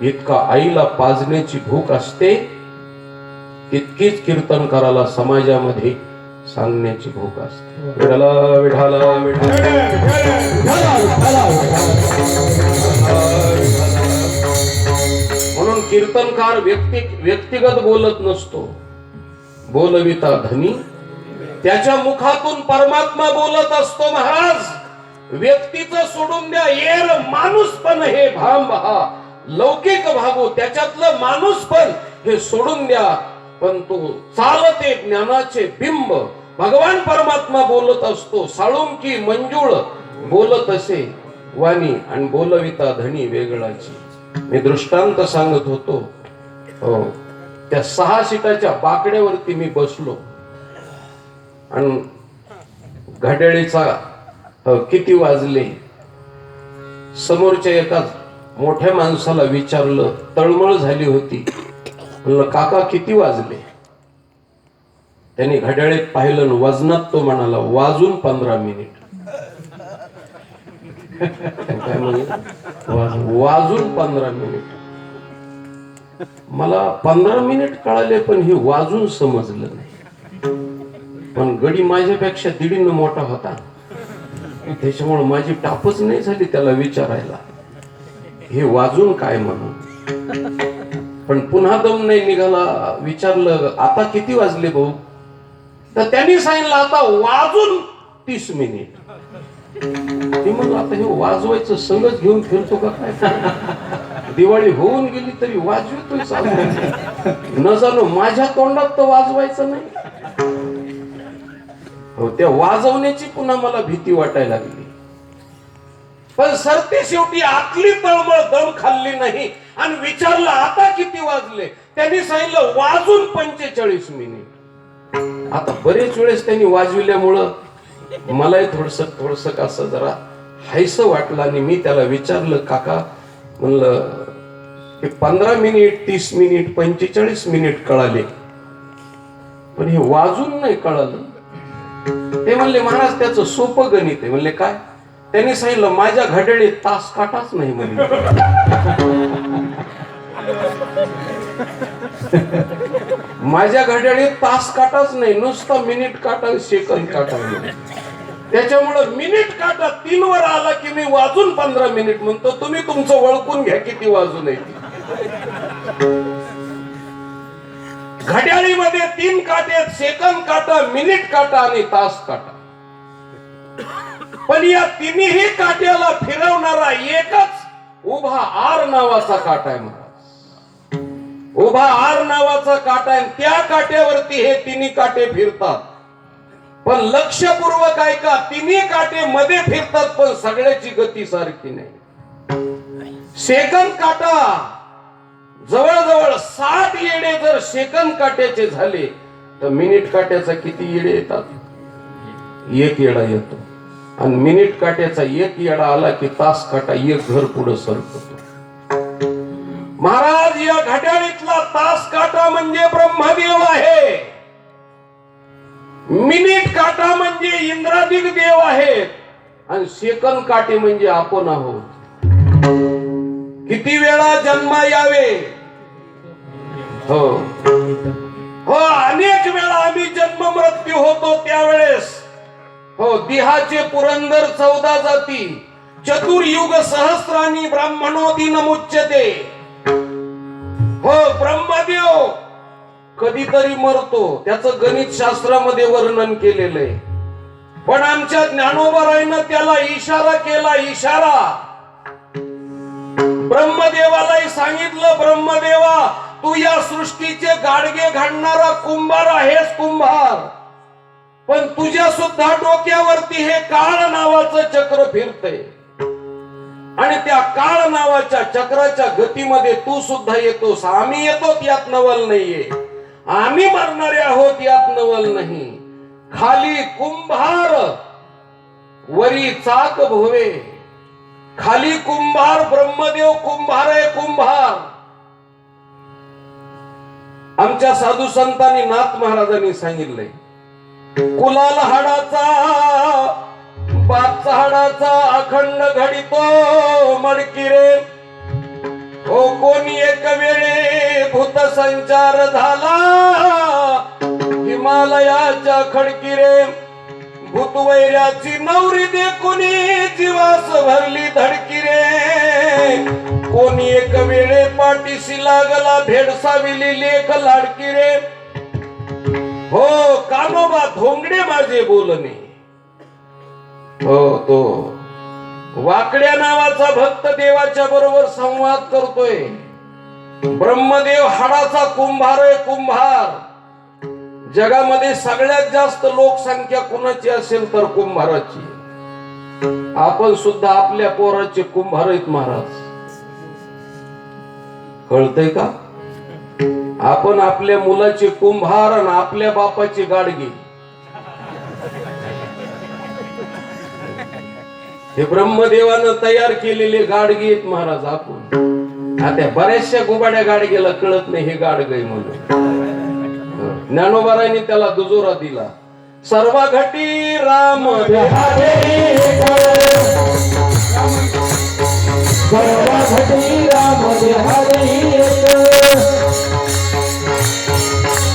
इतका आईला पाजण्याची भूक असते, तितकीच कीर्तनकाराला समाजामध्ये सांगण्याची भूक असते. विठाला विठाला म्हणून कीर्तनकार व्यक्तिगत बोलत नसतो, बोलविता धनी त्याच्या मुखातून परमात्मा बोलत असतो. महाराज व्यक्तीचं सोडून द्या, येर माणूस पण हे भांब हा लौकिक भागो, त्याच्यातलं माणूस पण हे सोडून द्या. पण तो चालते ज्ञानाचे बिंब भगवान परमात्मा बोलत असतो. साळुंकी मंजुळ बोलत असे वाणी आणि बोलविता धनी वेगळाची. मी दृष्टांत सांगत होतो. हो, त्या 6 सीटाच्या बाकड्यावरती मी बसलो आणि घड्याळीचा किती वाजले समोरच्या एका मोठ्या माणसाला विचारलं. तळमळ झाली होती. म्हणलं काका किती वाजले? त्याने घड्याळीत पाहिलं, वजनात तो म्हणाला वाजून 15 मिनिट. काय म्हणे? वाजून 15 मिनिट. मला 15 मिनिट कळाले, पण हे वाजून समजलं नाही. पण गडी माझ्यापेक्षा दीडीनं मोठा होता, त्याच्यामुळे माझी टापच नाही झाली त्याला विचारायला हे वाजून काय म्हणून. पण पुन्हा दम नाही निघाला. विचारलं आता किती वाजले भाऊ? तर त्यांनी सांगितलं आता वाजून 30 मिनिट. ते म्हणलं आता हे वाजवायचं संगच घेऊन फिरतो का काय? दिवाळी होऊन गेली तरी वाजवतोय चालू. न जाणू माझ्या तोंडात तर वाजवायचं नाही. हो, त्या वाजवण्याची पुन्हा मला भीती वाटायला लागली. पण सरते शेवटी आतली तळमळ दम खाल्ली नाही आणि विचारलं आता किती वाजले? त्यांनी सांगितलं वाजून 45 मिनिट. आता बरेच वेळेस त्यांनी वाजविल्यामुळं मलाही थोडस असं जरा हायसं वाटलं आणि मी त्याला विचारलं, काका म्हणलं हे 15 मिनिट 30 मिनिट 45 मिनिट कळाले, पण हे वाजून नाही कळालं. ते म्हणले महाराज त्याचं सोपं गणित आहे. म्हणले काय? त्यांनी सांगितलं माझ्या घड्याळीत तास काटाच नाही म्हणले. माझ्या घड्याळीत तास काटाच नाही, नुसता मिनिट काटा सेकंद काटा. त्याच्यामुळं मिनिट काटा 3 वर आला की मी वाजून 15 मिनिट म्हणतो. तुम्ही तुमचं ओळखून घ्या किती वाजून आहे. घड्याळीमध्ये 3 काटे आहेत, सेकंद काटा, मिनिट काटा आणि तास काटा. पण या तिन्ही काट्याला फिरवणारा एकच उभा आर नावाचा काटा आहे महाराज. उभा आर नावाचा काटा आहे. त्या काट्यावरती हे तिन्ही काटे फिरतात. पण लक्षपूर्वक ऐका, तिन्ही काटे मध्ये फिरतात पण सगळ्याची गती सारखी नाही. सेकंद काटा जवळजवळ 60 येडे जर सेकंद काट्याचे झाले तर मिनिट काट्याचा किती येडे येतात? 1 येडा येतो. आणि मिनिट काट्याचा 1 येडा आला की तास काटा 1 घर पुढे सरकतो. महाराज या घड्याळीतला तास काटा म्हणजे ब्रह्मदेव आहे. मिनिट काटा म्हणजे इंद्रादिक देव आहेत. आणि सेकंद काटे म्हणजे आपण आहोत. किती वेळा जन्म यावे? हो हो, अनेक वेळा आम्ही जन्म मृत्यू होतो. त्यावेळेस हो, दिहाचे पुरंदर 14 जाती, चतुर्युग सहस्रानी ब्राह्मणो दिन मुच्यते. हो, ब्रह्मदेव कधीतरी मरतो, त्याचं गणित शास्त्रामध्ये वर्णन केलेलं आहे. पण आमच्या ज्ञानोबारायनं त्याला इशारा केला. इशारा ब्रह्मदेवालाही सांगितलं, ब्रह्मदेवा तू या सृष्टीचे गाडगे घालणारा कुंभार आहेस, कुंभार. पण तुझ्या सुद्धा डोक्यावरती हे काळ नावाचं चक्र फिरतंय. आणि त्या काळ नावाच्या चक्राच्या गतीमध्ये तू सुद्धा येतोस. आम्ही येतो यात नवल नाहीये. आम्ही मरणारे आहोत यात नवल नाही. खाली कुंभार वरी चाक भोवे. खाली कुंभार, ब्रह्मदेव कुंभार आहे, कुंभार. आमच्या साधू संतांनी नाथ महाराजांनी सांगितलंय, कुलाल हाडाचा बापचा हाडाचा अखंड घडितो मडकी रे. हो, कोणी एक वेळे भूत संचार झाला हिमालयाच्या खडकी रे. भूतवैऱ्याची नवरी देखुनी जीवास भरली धडकी रे. कोणी एक वेळे पाठीशी लागला भेडसाविली लेख लाडकी रे. हो, कानोबा धोंगडे माझे बोलणे. हो, तो वाकड्या नावाचा भक्त देवाच्या बरोबर संवाद करतोय. ब्रह्मदेव हाडाचा कुंभार आहे, कुंभार. जगामध्ये सगळ्यात जास्त लोकसंख्या कुणाची असेल तर कुंभाराची. आपण सुद्धा आपल्या पोराचे कुंभार आहेत महाराज. कळतंय का? आपण आपल्या मुलाचे कुंभार आणि आपल्या बापाचे गाडगे. हे ब्रह्मदेवानं तयार केलेले गाडगे आहेत महाराज आपण. आता बऱ्याचशा गुबाड्या गाडगेला कळत नाही हे गाडगे म्हणून. ज्ञानोबारांनी त्याला दुजोरा दिला. सर्व घटी राम देहारे, सर्व घटी राम देहारे.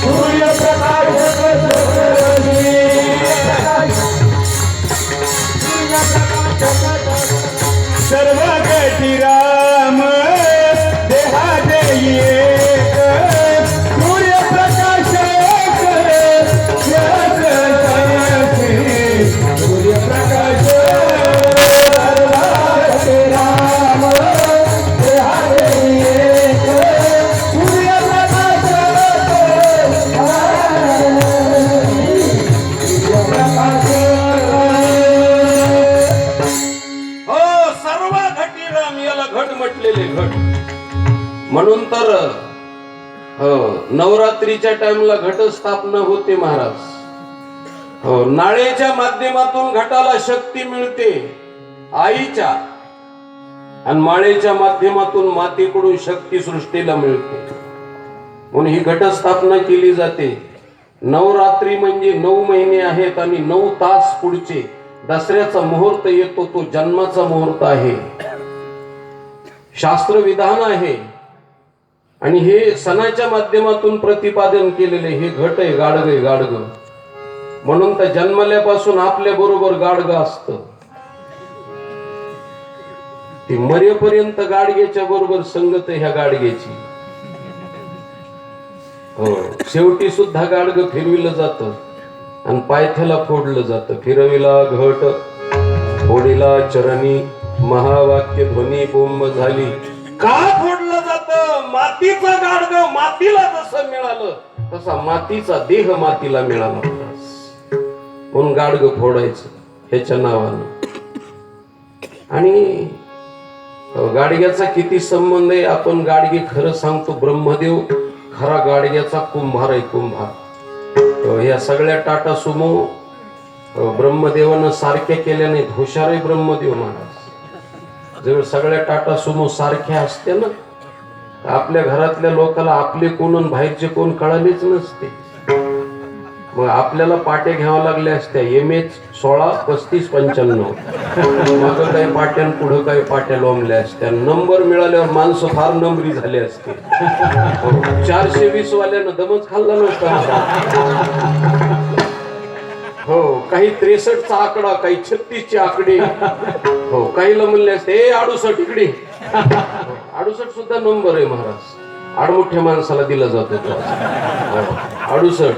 सूर्य प्रकाश सर्व घटी राम देहारे एक. सूर्य प्रकाश सूर्य प्रकाश राम देहारे एक. सूर्य प्रकाश म्हणून तर नवरात्रीच्या टाइमला घट स्थापना होते महाराज. हो, नाळेच्या माध्यमातून घटाला शक्ती मिळते आईच्या, आणि माळेच्या माध्यमातून मातेकडून शक्ती सृष्टीला मिळते. म्हणून ही घटस्थापना केली जाते. नवरात्री म्हणजे 9 महिने आहेत आणि 9 तास पुढचे दसऱ्याचा मुहूर्त येतो, तो जन्माचा मुहूर्त आहे, शास्त्र विधान आहे. आणि हे सणाच्या माध्यमातून प्रतिपादन केलेले हे घट आहे, गाडग गाडग. म्हणून तर जन्मल्यापासून आपल्या बरोबर गाडग असतं. ती मरेपर्यंत गाडग्याच्या बरोबर संगत ह्या गाडग्याची. हो, शेवटी सुद्धा गाडग फिरविलं जातं आणि पायथ्याला फोडलं जातं. फिरविला घट फोडीला चरणी, महावाक्य ध्वनी बोंब झाली. का फोडलं जातं? मातीचं गाडग मातीला जसं मिळालं तसा मातीचा देह मातीला मिळाला, म्हणून गाडग फोडायचं ह्याच्या नावानं. आणि गाडग्याचा किती संबंध आहे? आपण गाडगे खरं सांगतो, ब्रह्मदेव खरा गाडग्याचा कुंभार आहे, कुंभार. या सगळ्या टाटा सुमो ब्रह्मदेवानं सारख्या केल्या नाहीत. हुशार आहे ब्रह्मदेव महाराज. जर सगळ्या टाटा सुमो सारख्या असत्या ना, आपल्या घरातल्या लोकांना आपले कोण आणि बाहेरचे कोण कळालेच नसते. मग आपल्याला पाट्या घ्याव्या लागल्या असत्या, MH 16 35 95. मग काही पाट्यान पुढं काही पाट्या लोंबल्या असत्या. नंबर मिळाल्यावर माणसं फार नंबरी झाले असते. 420 वाल्यानं दमच खाल्ला नसता. हो, काही 63चा आकडा, काही 36चे आकडे. हो, काहीला म्हणले असते 68 इकडे. 68 सुद्धा नंबर आहे महाराज. आडमुठ्या माणसाला दिला जातो तो 68.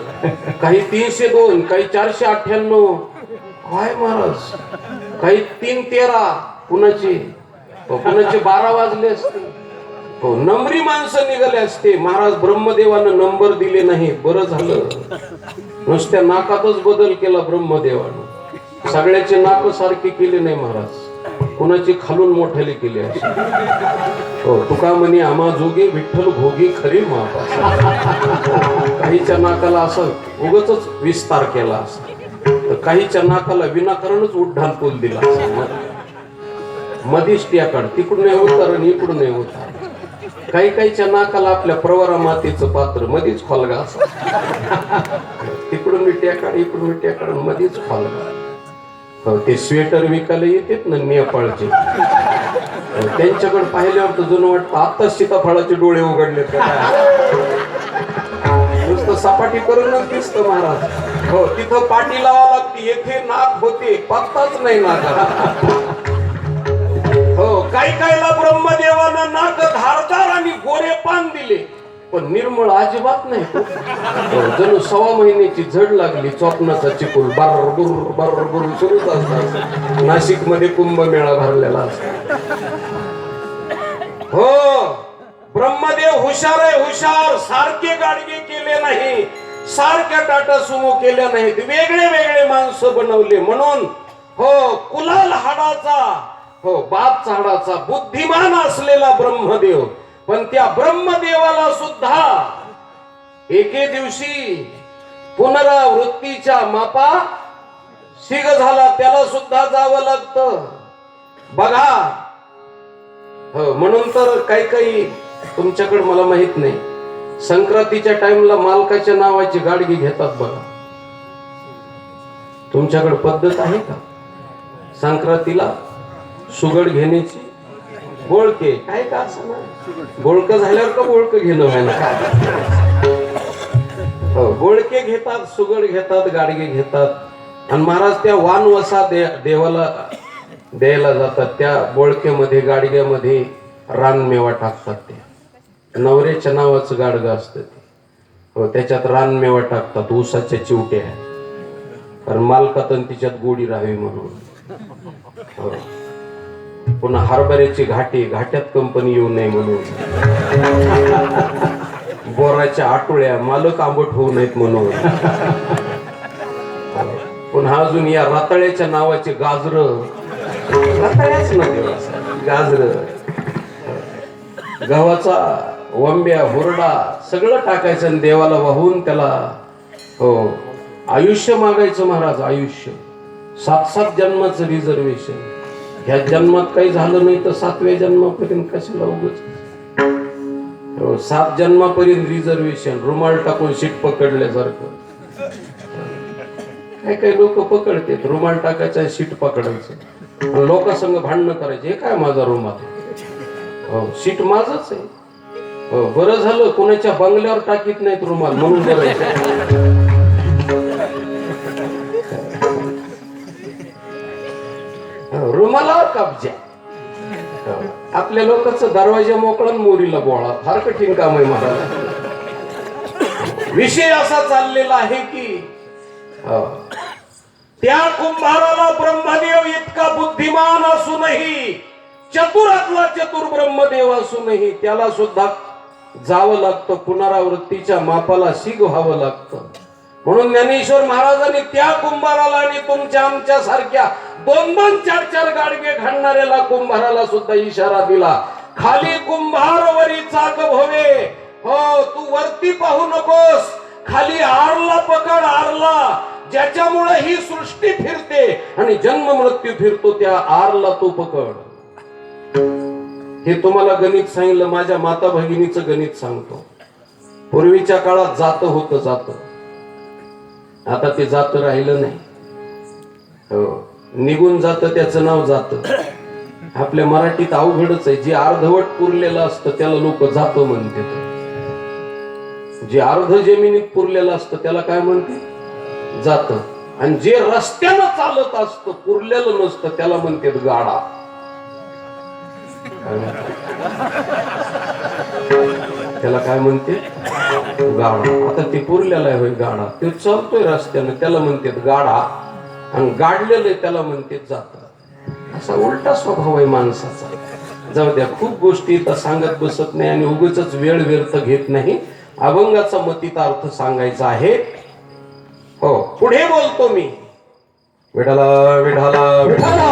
काही 302, काही 498. काय महाराज, काही 313, कुणाचे 12 वाजले असते. हो, नंबरी माणसं निघाले असते. महाराज ब्रह्मदेवानं नंबर दिले नाही, बरं झालं. नुसत्या नाकातच बदल केला ब्रह्मदेवानं. सगळ्याचे नाक सारखे केले नाही महाराज, कुणाचे खालून मोठ्याले केले असे. हो, तुका म्हणे आम्हा जोगे विठ्ठल भोगी खरी महापा. काहीच्या नाकाला असं उगच विस्तार केला असा, तर काहीच्या नाकाला विनाकारणच उड्डाण पूल दिला असा. मधीच ट्याकाड, तिकडून नाही होणार आणि इकडून नाही होणार. काही काहीच्या नाकाला आपल्या प्रवरा मातेचं पात्र मधीच खोलगा असा. तिकडून मी ट्याकाड, इकडून मी ट्याकाड, मधीच खोलगा. हो, ते स्वेटर विकायला येतात ना नेपाळचे, त्यांच्याकडे पाहिल्यावर तर जुनं वाटतं आत्ताच सीताफळाचे डोळे उघडले का नुसतं सपाटी करूनच दिसतं महाराज. हो, तिथं पाटी लावा लागते, येथे नाक होते, पत्ताच नाही नाकाला. हो, काही काहीला ब्रह्मदेवानं नाक धारदार आणि गोरे पान दिले, पण निर्मळ अजिबात नाही. जणू 1.25 महिन्याची झड लागली. चोपनाचा चिकूल बरबुर बरबुर सुरूच असतात. नाशिक मध्ये कुंभमेळा भरलेला असतो. हो, ब्रह्मदेव हुशार आहे, हुशार. सारखे गाडगे केले नाही, सारख्या टाटा सुमो केल्या नाहीत, वेगळे वेगळे माणसं बनवले. म्हणून हो, कुलाल हाडाचा, हो बाप हाडाचा बुद्धिमान असलेला ब्रह्मदेव. पण त्या ब्रह्मदेवाला सुद्धा एके दिवशी पुनरावृत्तीच्या मापा शिग झाला, त्याला सुद्धा जावं लागतं बघा. हो, म्हणून तर काही काही तुमच्याकडे मला माहित नाही, संक्रांतीच्या टाइमला मालकाच्या नावाची गाडगी घेतात बघा. तुमच्याकडे पद्धत आहे का संक्रांतीला सुगड घेण्याची? बोळके काय का असं ना, बोळक झाल्यावर का बोळक घेणं व्हायला काय. हो, बोळके घेतात, सुगड घेतात, गाडगे घेतात. आणि महाराज त्या वानवसा देवाला द्यायला जातात. त्या बोळक्यामध्ये गाडग्यामध्ये रानमेवा टाकतात. ते नवऱ्याच्या नावाचं गाडगं असतं ते. हो, त्याच्यात रानमेवा टाकतात, ऊसाच्या चिवट्या, कारण मालकात तिच्यात गोडी राहावी म्हणून. हो, पुन्हा हरभऱ्याची घाटी, घाट्यात कंपनी येऊ नये म्हणून. बोराच्या आटोळ्या, मालक आंबट होऊ नयेत म्हणून. पुन्हा अजून या रताळ्याच्या नावाचे गाजर, रताळ्याच ना गाजर, गव्हाचा वंब्या, हुरडा सगळं टाकायचं आणि देवाला वाहून त्याला हो आयुष्य मागायचं महाराज, आयुष्य. 7-7 जन्माचं रिझर्वेशन. ह्या जन्मात काही झालं नाही तर 7व्या जन्मापर्यंत कशाला उगाच. 7 जन्मापर्यंत रिझर्वेशन. रुमाल टाकून सीट पकडल्यासारखं. काही लोक पकडतात, रुमाल टाकायचा सीट पकडायचं, लोकांसंग भांडणं करायचे. हे काय माझा रुमाल, हो सीट माझच आहे. हो बरं झालं कोणाच्या बंगल्यावर टाकीत नाहीत रुमाल म्हणून बरं. रुमालावर कब्जा. आपल्या लोकांचं दरवाजा मोकळा मोरीला बोळा. फार कठीण काम आहे महाराज. विषय असा चाललेला आहे की त्या कुंभाराला ब्रह्मदेव इतका बुद्धिमान असूनही, चतुरातला चतुर ब्रह्मदेव असूनही त्याला सुद्धा जावं लागतं, पुनरावृत्तीच्या मापाला शिग व्हावं लागतं. म्हणून ज्ञानेश्वर महाराजांनी त्या कुंभाराला आणि तुमच्या आमच्या सारख्या 2-2, 4-4 गाडगे घालणाऱ्याला कुंभाराला सुद्धा इशारा दिला. खाली कुंभार वरी चाक भोवे. हो तू वरती पाहू नकोस, खाली आरला पकड, आरला ज्याच्यामुळे ही सृष्टी फिरते आणि जन्म मृत्यू फिरतो, त्या आरला तू पकड. हे तुम्हाला गणित सांगितलं. माझ्या माता भगिनीचं गणित सांगतो. पूर्वीच्या काळात जात होतं, जात. आता ते जात राहिलं नाही. हो निघून जात त्याचं नाव जात. आपल्या मराठीत अवघडच आहे. जे अर्धवट पुरलेलं असतं त्याला लोक जात म्हणतात. जे अर्ध जमिनीत पुरलेलं असतं त्याला काय म्हणते, जात. आणि जे रस्त्यानं चालत असतं, पुरलेलं नसतं, त्याला म्हणतात गाडा. त्याला काय म्हणते, गाडा. आता ते पुरलेला आहे होय गाडा. ते चालतोय रस्त्यानं त्याला म्हणतात गाडा, आणि गाडलेलं त्याला म्हणते जात. असा उलटा स्वभाव आहे माणसाचा. जाऊ द्या, खूप गोष्टी इथं सांगत बसत नाही आणि उगाचच वेळ व्यर्थ घेत नाही. अभंगाचा मतीत अर्थ सांगायचा आहे. हो पुढे बोलतो मी. विठाला विठाला विठाला.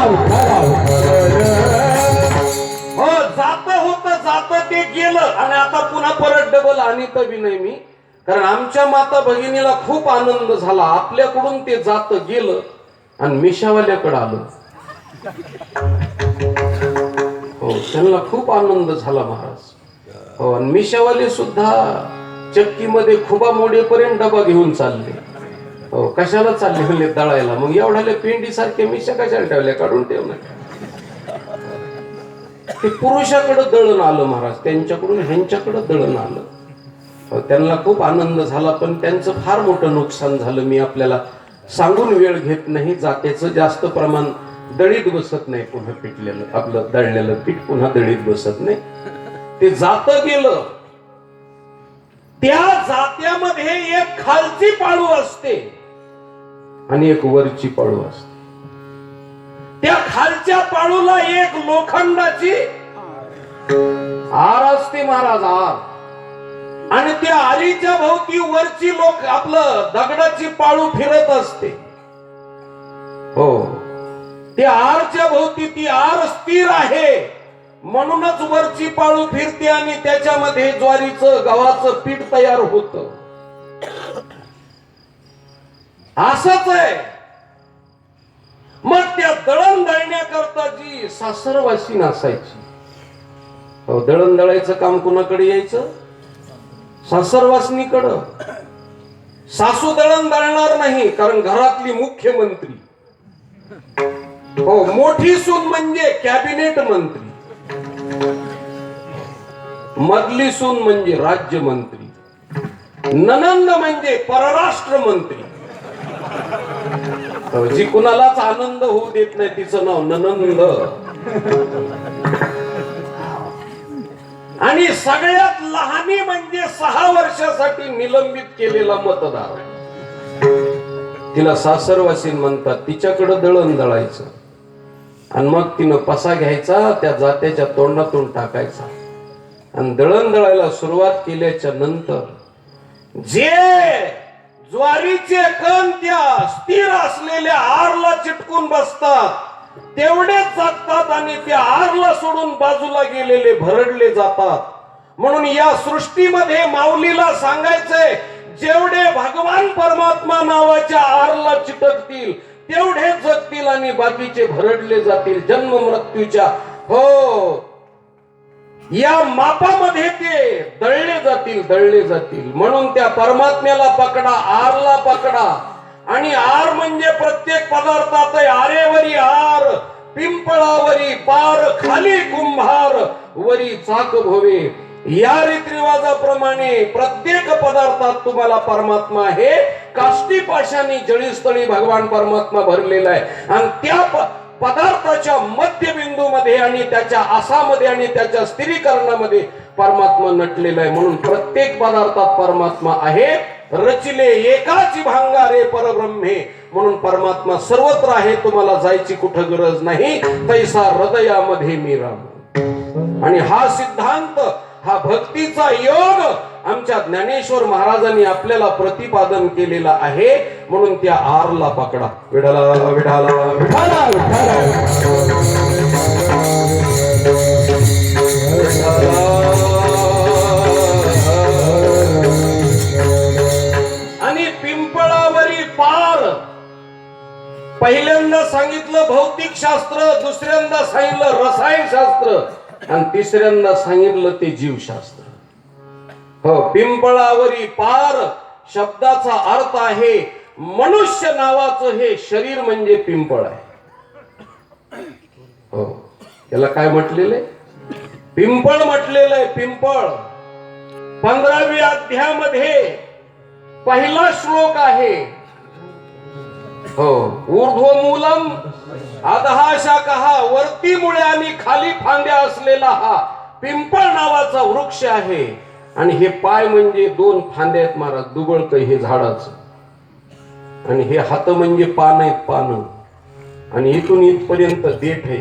हो जात होत, जात ते गेलं आणि आता पुन्हा परत डबल आणि तरी नाही मी. कारण आमच्या माता भगिनीला खूप आनंद झाला. आपल्याकडून ते जात गेलं आणि मिशावाल्याकडे आलं. हो त्यांना खूप आनंद झाला महाराज. हो आणि मिशावाले सुद्धा चक्कीमध्ये खुबा मोडेपर्यंत डबा घेऊन चालले. हो कशाला चालले म्हणले, दळायला. मग एवढ्याला पेंडी सारख्या मिशा कशाला ठेवल्या, काढून ठेवल्या. ते पुरुषाकडे दळण आलं महाराज, त्यांच्याकडून ह्यांच्याकडे दळण आलं. हो, त्यांना खूप आनंद झाला. पण त्यांचं फार मोठं नुकसान झालं. मी आपल्याला सांगून वेळ घेत नाही. जात्याचं जास्त प्रमाण दळीत बसत नाही. पुन्हा पिठलेलं आपलं दळलेलं पीठ पुन्हा दळीत बसत नाही. ते जात गेलं. त्या जात्यामध्ये एक खालची पाळू असते आणि एक वरची पाळू असते. त्या खालच्या पाळूला एक लोखंडाची आर असते महाराज, आर. आणि त्या आरीच्या भोवती वरची लोक आपलं दगडाची पाळू फिरत असते. हो त्या आरच्या भोवती ती आर स्थिर आहे म्हणूनच वरची पाळू फिरते आणि त्याच्यामध्ये ज्वारीचं गव्हाचं पीठ तयार होत. असंच आहे. मग त्या दळण दळण्याकरता जी सासरवासी नसायची, दळण दळायचं काम कुणाकडे यायचं, सासरवासनीकडं. सासू दळण दळणार नाही कारण घरातली मुख्यमंत्री. हो मोठी सून म्हणजे कॅबिनेट मंत्री, मधली सून म्हणजे राज्यमंत्री, ननंद म्हणजे परराष्ट्र मंत्री. जी कुणालाच आनंद होऊ देत नाही तिचं नाव ननंद. आणि सगळ्यात लहानी म्हणजे 6 वर्षासाठी निलंबित केलेला मतदार. तिला सासरवासीन म्हणतात. तिच्याकडे दळण दळायचं आणि मग तिनं पसा घ्यायचा, त्या जात्याच्या तोंडातून टाकायचा आणि दळण दळायला सुरुवात केल्याच्या नंतर जे ज्वारीचे कण त्या स्थिर असलेल्या आरला चिटकून बसतात तेवढेच जगतात आणि त्या आरला सोडून बाजूला गेलेले भरडले जातात. म्हणून या सृष्टीमध्ये माऊलीला सांगायचंय, जेवढे भगवान परमात्मा नावाच्या आरला चिटकतील तेवढे जगतील आणि बाकीचे भरडले जातील जन्म मृत्यूच्या या मापामध्ये ते दळले जातील. म्हणून त्या परमात्म्याला पकडा, आरला पकडा. आणि आर म्हणजे प्रत्येक पदार्थात आरेवरी आर, पिंपळावरी पार, खाली कुंभार, वरी चाक भोवे. या रीतिरिवाजाप्रमाणे प्रत्येक पदार्थात तुम्हाला परमात्मा आहे. काष्टी पाशाने जळीस्थळी भगवान परमात्मा भरलेला आहे आणि त्या पदार्थाच्या मध्यबिंदूमध्ये आणि त्याच्या आसामध्ये आणि त्याच्या स्थिरीकरणामध्ये परमात्मा नटलेला आहे. म्हणून प्रत्येक पदार्थात परमात्मा आहे. रचिले एकाची भांगारे परब्रह्मे. म्हणून परमात्मा सर्वत्र आहे. तुम्हाला जायची कुठं गरज नाही. तैसा हृदयामध्ये मी राम. आणि हा सिद्धांत, हा भक्तीचा योग आमच्या ज्ञानेश्वर महाराजांनी आपल्याला प्रतिपादन केलेला आहे. म्हणून त्या आरला पकडा. विठाला विठाला विठाला आणि पिंपळावरी पार. पहिल्यांदा सांगितलं भौतिक शास्त्र, दुसऱ्यांदा सांगितलं रसायनशास्त्र आणि तिसऱ्यांदा सांगितलं ते जीवशास्त्र. हो, पिंपळावरी पार शब्दाचा अर्थ आहे मनुष्य नावाचं हे शरीर म्हणजे पिंपळ आहे. हो, त्याला काय म्हटलेलं आहे? पिंपळ म्हटलेलं आहे. पिंपळ 15व्या अध्यायामध्ये पहिला श्लोक आहे. हो, ऊर्ध्वमूलम अधः शाखा, वरती मुळे आणि खाली फांद्या असलेला हा पिंपळ नावाचा वृक्ष आहे. आणि हे पाय म्हणजे 2 फांद्या आहेत महाराज, दुबळकं हे झाडाचं. आणि हे हात म्हणजे पान आहेत, पानं. आणि इथून इथपर्यंत देठ आहे.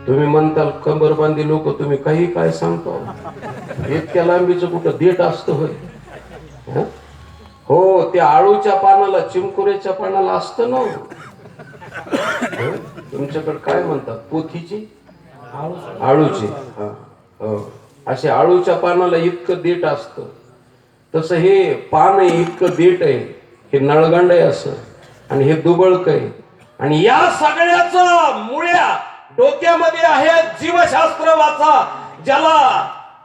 तुम्ही म्हणताल कंबरबांधी लोक तुम्ही काही काय सांगतो, इतक्या लांबीचं कुठं देठ असतं होय? हो, त्या आळूच्या पानाला, चिमकुऱ्याच्या पानाला असतं ना. तुमच्याकडे काय म्हणतात, पोथीची आळूची. असे आळूच्या पानाला इतकं देठ असतं, तसं हे पान आहे, इतकं देठ आहे. हे नळगंड आहे असं, आणि हे दुबळक आहे. आणि या सगळ्याचा मुळ्या डोक्यामध्ये आहेत. जीवशास्त्र वाचा ज्याला.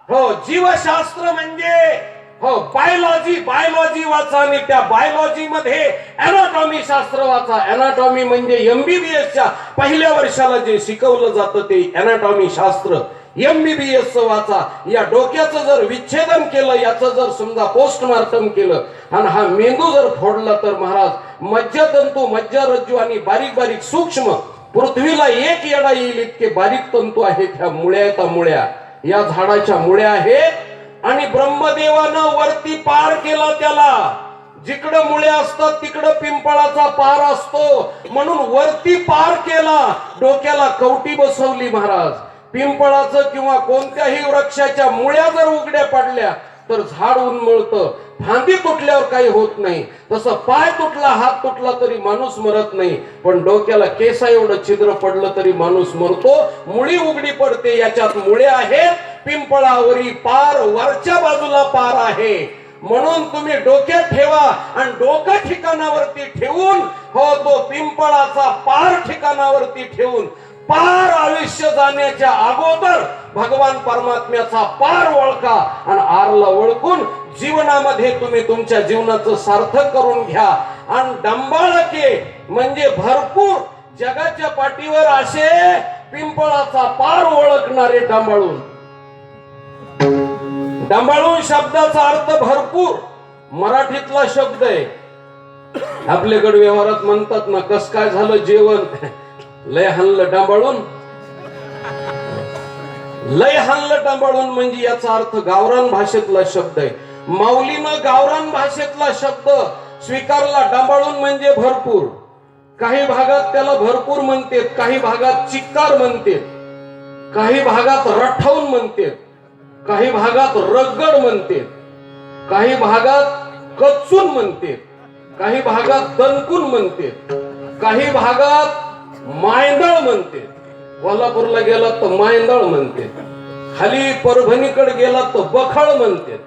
हो, जीवशास्त्र म्हणजे बायोलॉजी वाचा. आणि त्या बायोलॉजी मध्ये अॅनाटॉमी शास्त्र वाचा. अॅनाटॉमी म्हणजे MBBS पहिल्या वर्षाला जे शिकवलं जातं ते अॅनाटॉमी शास्त्र. MBBS वाचा. या डोक्याचं जर विच्छेदन केलं, याचं जर समजा पोस्टमार्टम केलं आणि हा मेंदू जर फोडला तर महाराज मज्जातंतू, मज्जारज्जू आणि बारीक बारीक सूक्ष्म, पृथ्वीला एक येडा येईल इतके बारीक तंतू आहेत. ह्या मुळ्या या झाडाच्या मुळ्या आहेत. आणि ब्रह्मदेवानं वरती पार केला त्याला. जिकडं मुळे असतात तिकडं पिंपळाचा पार असतो. म्हणून वरती पार केला, डोक्याला कवटी बसवली महाराज. पिंपळाचं किंवा कोणत्याही वृक्षाच्या मुळ्या जर उघड्या पडल्या तर झाड उन्मळतं. फांदी तुटल्यावर काही होत नाही. तसं पाय तुटला, हात तुटला तरी माणूस मरत नाही. पण डोक्याला केसा एवढं छिद्र पडलं तरी माणूस मरतो. मुळी उघडी पडते. याच्यात मुळे आहेत. पिंपळावरी पार, वरच्या बाजूला पार आहे. म्हणून तुम्ही डोक्यात ठेवा आणि डोकं ठिकाणावरती ठेवून, हो, तो पिंपळाचा पार ठिकाणावरती ठेवून पार आयुष्य जाण्याच्या अगोदर भगवान परमात्म्याचा पार ओळखा आणि आरला ओळखून जीवनामध्ये तुम्ही तुमच्या जीवनाचं सार्थक करून घ्या. आणि डंबाळके म्हणजे भरपूर जगाच्या पाठीवर असे पिंपळाचा पार ओळखणारे डंबाळून. डंबाळून शब्दाचा अर्थ भरपूर, मराठीतला शब्द आहे. आपल्याकडे व्यवहारात म्हणतात ना, कस काय झालं जेवण, लय हाणलं डंबाळून. लय हाणलं डंबाळून म्हणजे याचा अर्थ गावरान भाषेतला शब्द आहे. माऊलीनं गावरान भाषेतला शब्द स्वीकारला. डंबाळून म्हणजे भरपूर. काही भागात त्याला भरपूर म्हणते, काही भागात चिक्कार म्हणते, काही भागात रठवून म्हणते, काही भागात रगड म्हणते, काही भागात कच्चून म्हणते, काही भागात दणकून म्हणते, काही भागात मायंदळ म्हणते. कोल्हापूरला गेला तर मायंदळ म्हणते. खाली परभणीकडे गेला तर बखळ म्हणते.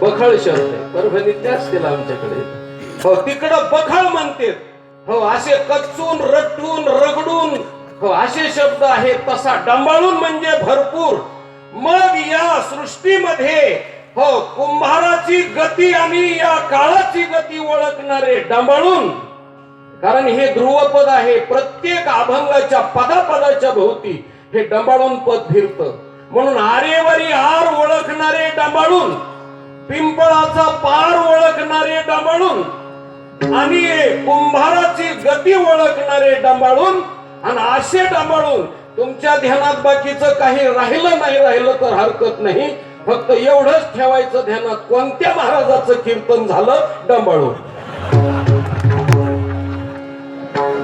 बखळ शब्द आहे, परभणीतले असतील आमच्याकडे. हो, तिकडं बखळ म्हणते. हो, असे कच्चून रटून रगडून, हो असे शब्द आहेत. तसा डंबाळून म्हणजे भरपूर. मग या सृष्टीमध्ये हो कुंभाराची गती आणि या काळाची गती ओळखणारे डंबाळून, कारण हे ध्रुवपद आहे. प्रत्येक अभंगाच्या पदापदाच्या भोवती हे डंबाळून पद फिरतं. म्हणून आरेवरी आर ओळखणारे डंबाळून, पिंपळाचा पार ओळखणारे डंबाळून, आणि कुंभाराची गती ओळखणारे डंबाळून. आणि असे डंबाळून तुमच्या ध्यानात बाकीचं काही राहिलं नाही, राहिलं तर हरकत नाही. फक्त एवढंच ठेवायचं ध्यानात, कोणत्या महाराजाचं कीर्तन झालं? डंबाळून.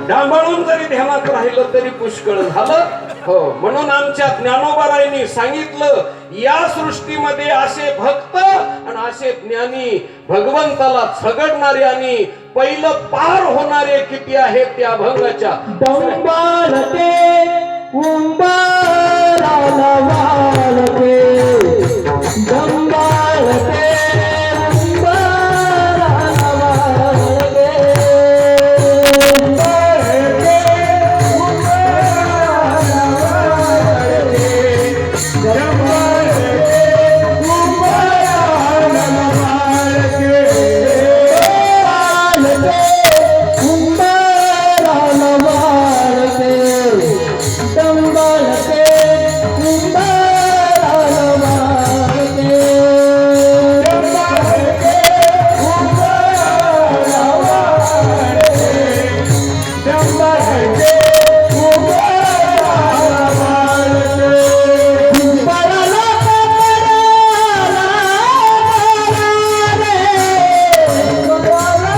डांबाळून जरी ध्यानात राहिलं तरी पुष्कळ झालं. हो, म्हणून आमच्या ज्ञानोबारायांनी सांगितलं, या सृष्टीमध्ये असे भक्त आणि असे ज्ञानी, भगवंताला झगडणारे आणि पहिलं पार होणारे किती आहेत त्या अभंगाच्या. डंबाळते कुंभाराला वाळते, डंबाळते कुंभाराला वाळते, डंबाळते कुंभाराला वाळते, डंबाळते कुंभाराला वाळते, वाळते कुंभाराला वाळते, डंबाळते कुंभाराला वाळते, डंबाळते कुंभाराला वाळते, डंबाळते कुंभाराला वाळते,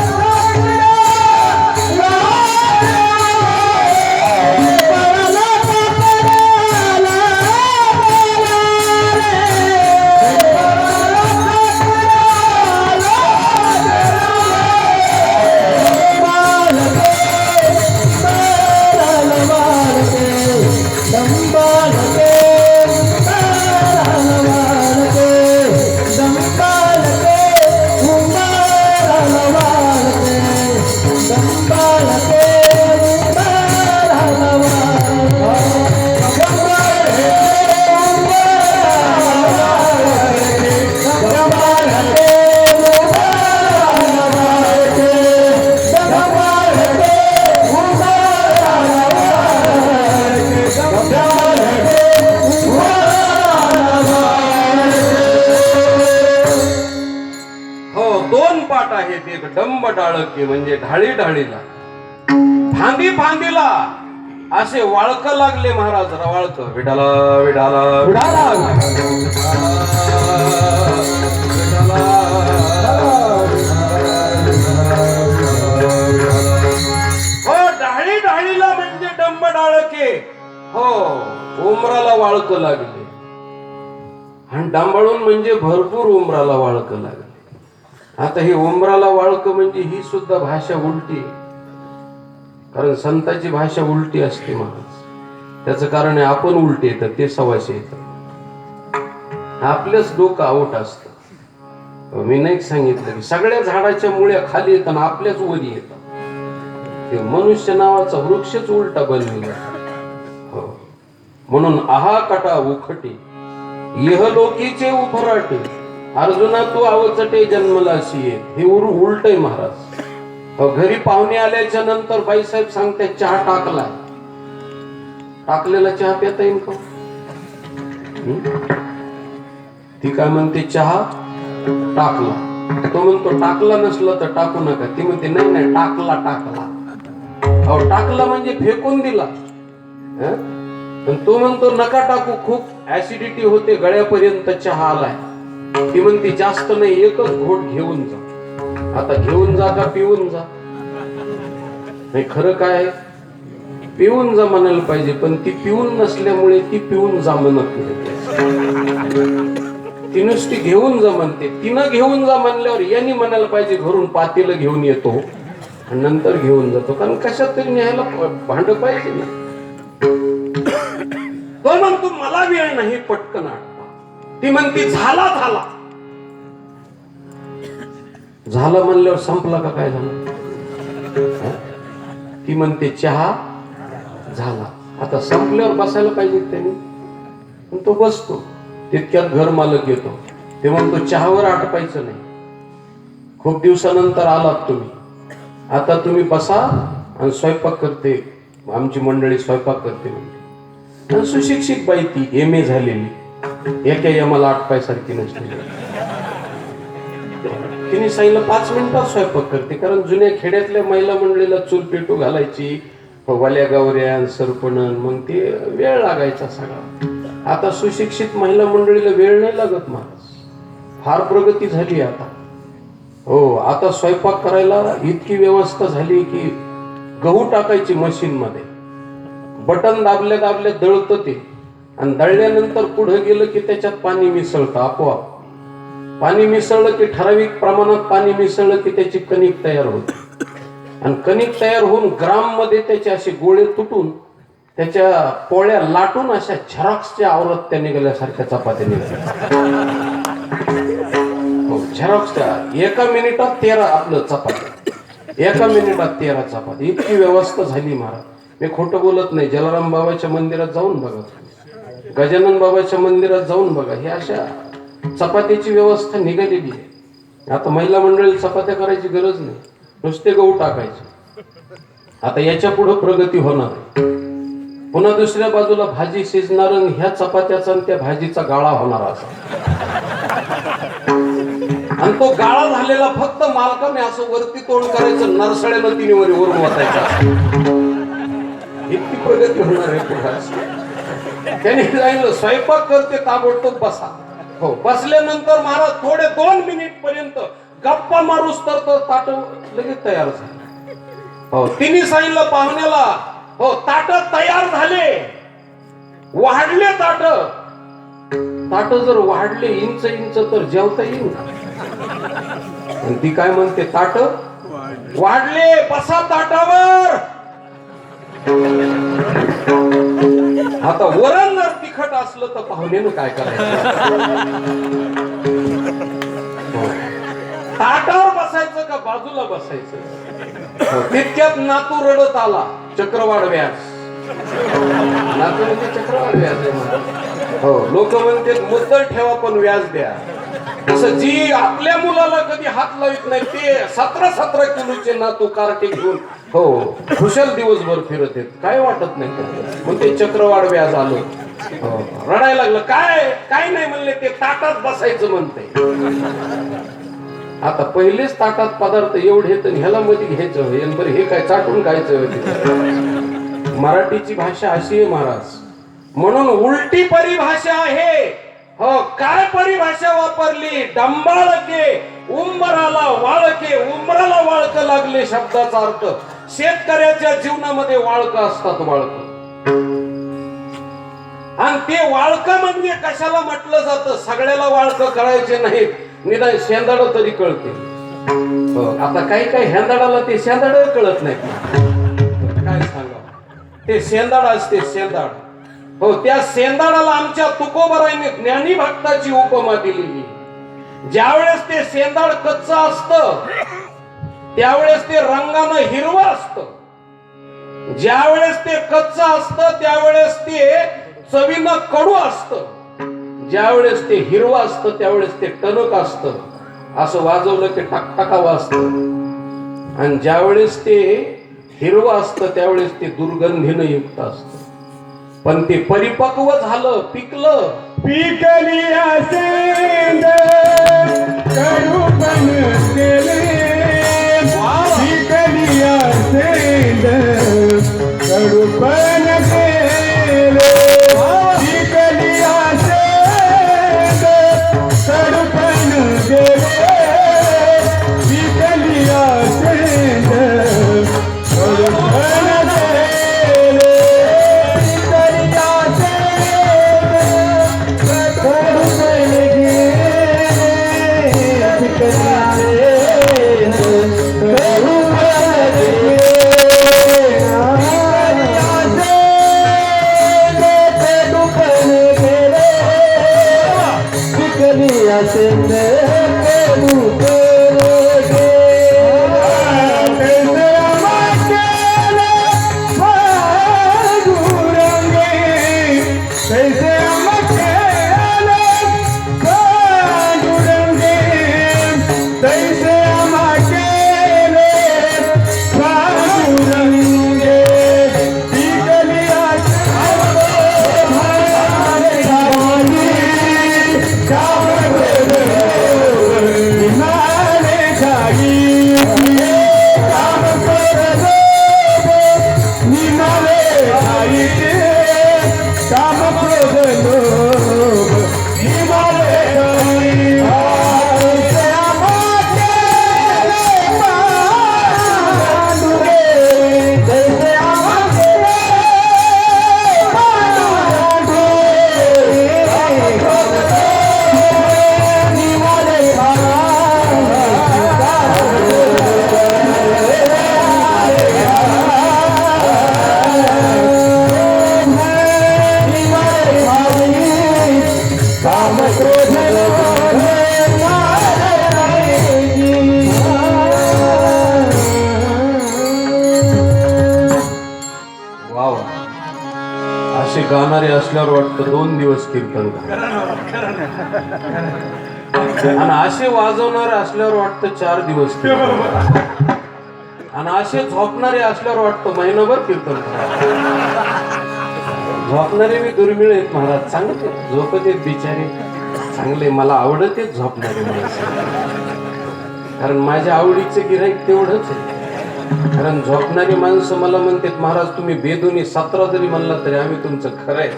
कुंभाराला कुंभाराला वाळते, कुंभाराला एक डंब डाळके म्हणजे ढाळी ढाळीला, फांदी फांदीला असे वाळक लागले महाराज. वाळक विडाला विडाला विडाला हो, ढाळी ढाळीला म्हणजे डंब डाळके. हो, उमराला वाळक लागले. आणि डांबाळून म्हणजे भरपूर उमराला वाळक लागले. आता हे उमराला वाळक म्हणजे ही सुद्धा भाषा उलटी, कारण संतांची भाषा उलटी असते महाराज. त्याचं कारण आहे आपण उलटे येतात, ते सवाशे येतात. आपलंच डोकं आऊट असतं. मी नाही सांगितलं की सगळ्या झाडाच्या मुळ्या खाली येतात, आपल्याच वरी येतात. ते मनुष्य नावाचा वृक्षच उलटा बनलेला. हो, म्हणून आहा कटा उखटे इहलोकीचे उभराटे, अर्जुना तू अवचटे जन्मलाशी ये. हे उलट आहे महाराज. घरी पाहुणे आल्याच्या नंतर बाईसाहेब सांगते चहा टाकलाय. टाकलेला चहा पिता येईल का? ती काय म्हणते चहा टाकला. तो म्हणतो टाकला नसला तर टाकू नका. ती म्हणते नाही नाही टाकला टाकला. अहो टाकला म्हणजे फेकून दिला. तो म्हणतो नका टाकू, खूप ऍसिडिटी होते, गळ्यापर्यंत चहा आलाय. ती म्हणते जास्त नाही, एकच घोट घेऊन जा. आता घेऊन जा का पिऊन जा? नाही, खरं काय पिऊन जा म्हणायला पाहिजे, पण ती पिऊन नसल्यामुळे ती पिऊन जा म्हणत नाही. ती नुसती घेऊन जा म्हणते. तिनं घेऊन जा म्हणल्यावर यांनी म्हणायला पाहिजे घरून पातेलं घेऊन येतो आणि नंतर घेऊन जातो, कारण कशात तरी न्यायला भांड पाहिजे ना. तो म्हणतो मला वेळ नाही, पटकन आठ. ती म्हणती झाला झाला. झालं म्हणल्यावर संपला का काय झालं? ती म्हणते चहा झाला, आता संपल्यावर बसायला पाहिजे त्यांनी. पण तो बसतो. तितक्यात घर मालक येतो. ते म्हणतो चहावर आटपायचं नाही, खूप दिवसानंतर आलात तुम्ही, आता तुम्ही बसा आणि स्वयंपाक करते, आमची मंडळी स्वयंपाक करते म्हणते. आणि सुशिक्षित बाई ती, MA झालेली, एका यमाला आटपायसारखी नसते. तिने सांगितलं 5 मिनिटात स्वयंपाक करते, कारण जुन्या खेड्यातल्या महिला मंडळीला चूल पेटू घालायची, वाल्या गावऱ्या सरपणन, मग ते वेळ लागायचा सगळा. आता सुशिक्षित महिला मंडळीला वेळ नाही लागत महाराज, फार प्रगती झाली आता. हो, आता स्वयंपाक करायला इतकी व्यवस्था झाली की गहू टाकायची मशीन मध्ये, बटन दाबल्या दाबल्या दळतं ते, आणि दळल्यानंतर पुढे गेलं की त्याच्यात पाणी मिसळतं आपोआप. पाणी मिसळलं की ठराविक प्रमाणात पाणी मिसळलं की त्याची कणिक तयार होते, आणि कणिक तयार होऊन ग्राम मध्ये त्याचे असे गोळे तुटून त्याच्या पोळ्या लाटून अशा झेरॉक्सच्या आवृत्त्या निघाल्यासारख्या चपात्या निघाल्या. झेरॉक्सच्या 1 मिनिटात 13 आपलं चपात्या, 1 मिनिटात 13 चपाती, इतकी व्यवस्था झाली महाराज. मी खोटं बोलत नाही. जलाराम बाबाच्या मंदिरात जाऊन बघा, गजानन बाबाच्या मंदिरात जाऊन बघा, हे अशा चपातीची व्यवस्था निघालेली आहे. आता महिला मंडळी चपात्या करायची गरज नाही, नुसते गहू टाकायचे. आता याच्या पुढे प्रगती होणार आहे. पुन्हा दुसऱ्या बाजूला भाजी शिजणार, ह्या चपात्याचा आणि त्या भाजीचा गाळा होणार असा, आणि तो गाळा झालेला फक्त मालकाने असं वरती तोंड करायचं, नरसळ्यानं तिने वर वाचायचं. इतकी प्रगती होणार आहे पुढे. त्याने सांगितलं स्वयंपाक करते ताबडतोब बसा. हो, बसल्यानंतर महाराज थोडे 2 मिनिट पर्यंत गप्पा मारूस तर ताट लगेच तयार झाले. हो, तिने सांगितलं पाहुण्याला, हो ताट तयार झाले, वाढले ताट. ताट जर वाढले इंच इंच तर जेवता येईल. आणि ती काय म्हणते, ताट वाढले, बसा ताटावर. आता वरण जर तिखट असलं तर पाहुण्यानं काय करायचं? ताटावर बसायचं का बाजूला बसायचं? तितक्यात नातू रडत आला, चक्रवाढ व्यास. नातू म्हणजे चक्रवाढ व्यास आहे. हो, लोक म्हणते मुद्दल ठेवा पण व्याज द्या. असं जी आपल्या मुलाला कधी हात लावित नाही ते 17-17 किलोचे नातू कार्टे घेऊन हो खुशाल दिवसभर फिरत आहेत, काय वाटत नाही. मग ते चक्रवाढ व्याज आलं. रडायला लागलं, काय नाही म्हणले, ते ताटात बसायचं म्हणते. आता पहिलेच ताटात पदार्थ एवढे तर ह्याला मध्ये घ्यायचं, बरं हे काय चाटून खायचं. मराठीची भाषा अशी आहे महाराज, म्हणून उलटी परिभाषा आहे. हो, काय परिभाषा वापरली? डंबाळके उंबराला वाळके, उंबराला वाळक लागले शब्दाचा अर्थ. शेतकऱ्याच्या जीवनामध्ये वाळक असतात, वाळक. आणि ते वाळक म्हणजे कशाला म्हटलं जातं? सगळ्याला वाळक कळायचे नाहीत, निदान शेंदाड तरी कळते. आता काही काही हेंदाडाला ते शेंदाड कळत नाही, काय सांगा. ते शेंदाड असते, शेंदाड. हो, त्या शेंदाडाला आमच्या तुकोबराईने ज्ञानी भक्ताची उपमा दिलेली. ज्यावेळेस ते शेंदाड कच्चं असतं त्यावेळेस ते रंगानं हिरवं असतं, ज्यावेळेस ते कच्चं असतं त्यावेळेस ते चवीनं कडू असतं, ज्यावेळेस ते हिरवं असतं त्यावेळेस ते टणक असतं, असं वाजवलं की टकटका वाजतं. आणि ज्यावेळेस ते हिरवं असतं त्यावेळेस ते दुर्गंधीनं युक्त असतं. पण ते परिपक्व झालं, पिकलं, पिकलिया सेंद कडूपण केले, पिकलिया सेंद कडूपण केले, पिकलिया सेंद कडूपण केले, पिकलिया सेंद कडूपण गाणारे असल्यावर वाटतं 2 दिवस कीर्तन करा, आणि असे वाजवणारे असल्यावर वाटतं 4 दिवस कीर्तन करा, आणि असे झोपणारे असल्यावर वाटतं महिनाभर कीर्तन करा. झोपणारे मी दुर्मिळ आहेत महाराज, चांगले झोपत आहेत बिचारे, चांगले, मला आवडत आहेत झोपणारे माणसं, कारण माझ्या आवडीचं गिऱ्हाईक तेवढंच आहे. कारण झोपणारी माणसं मला म्हणतात, महाराज तुम्ही बेदुनी 17 जरी म्हणला तरी आम्ही तुमचं खरंय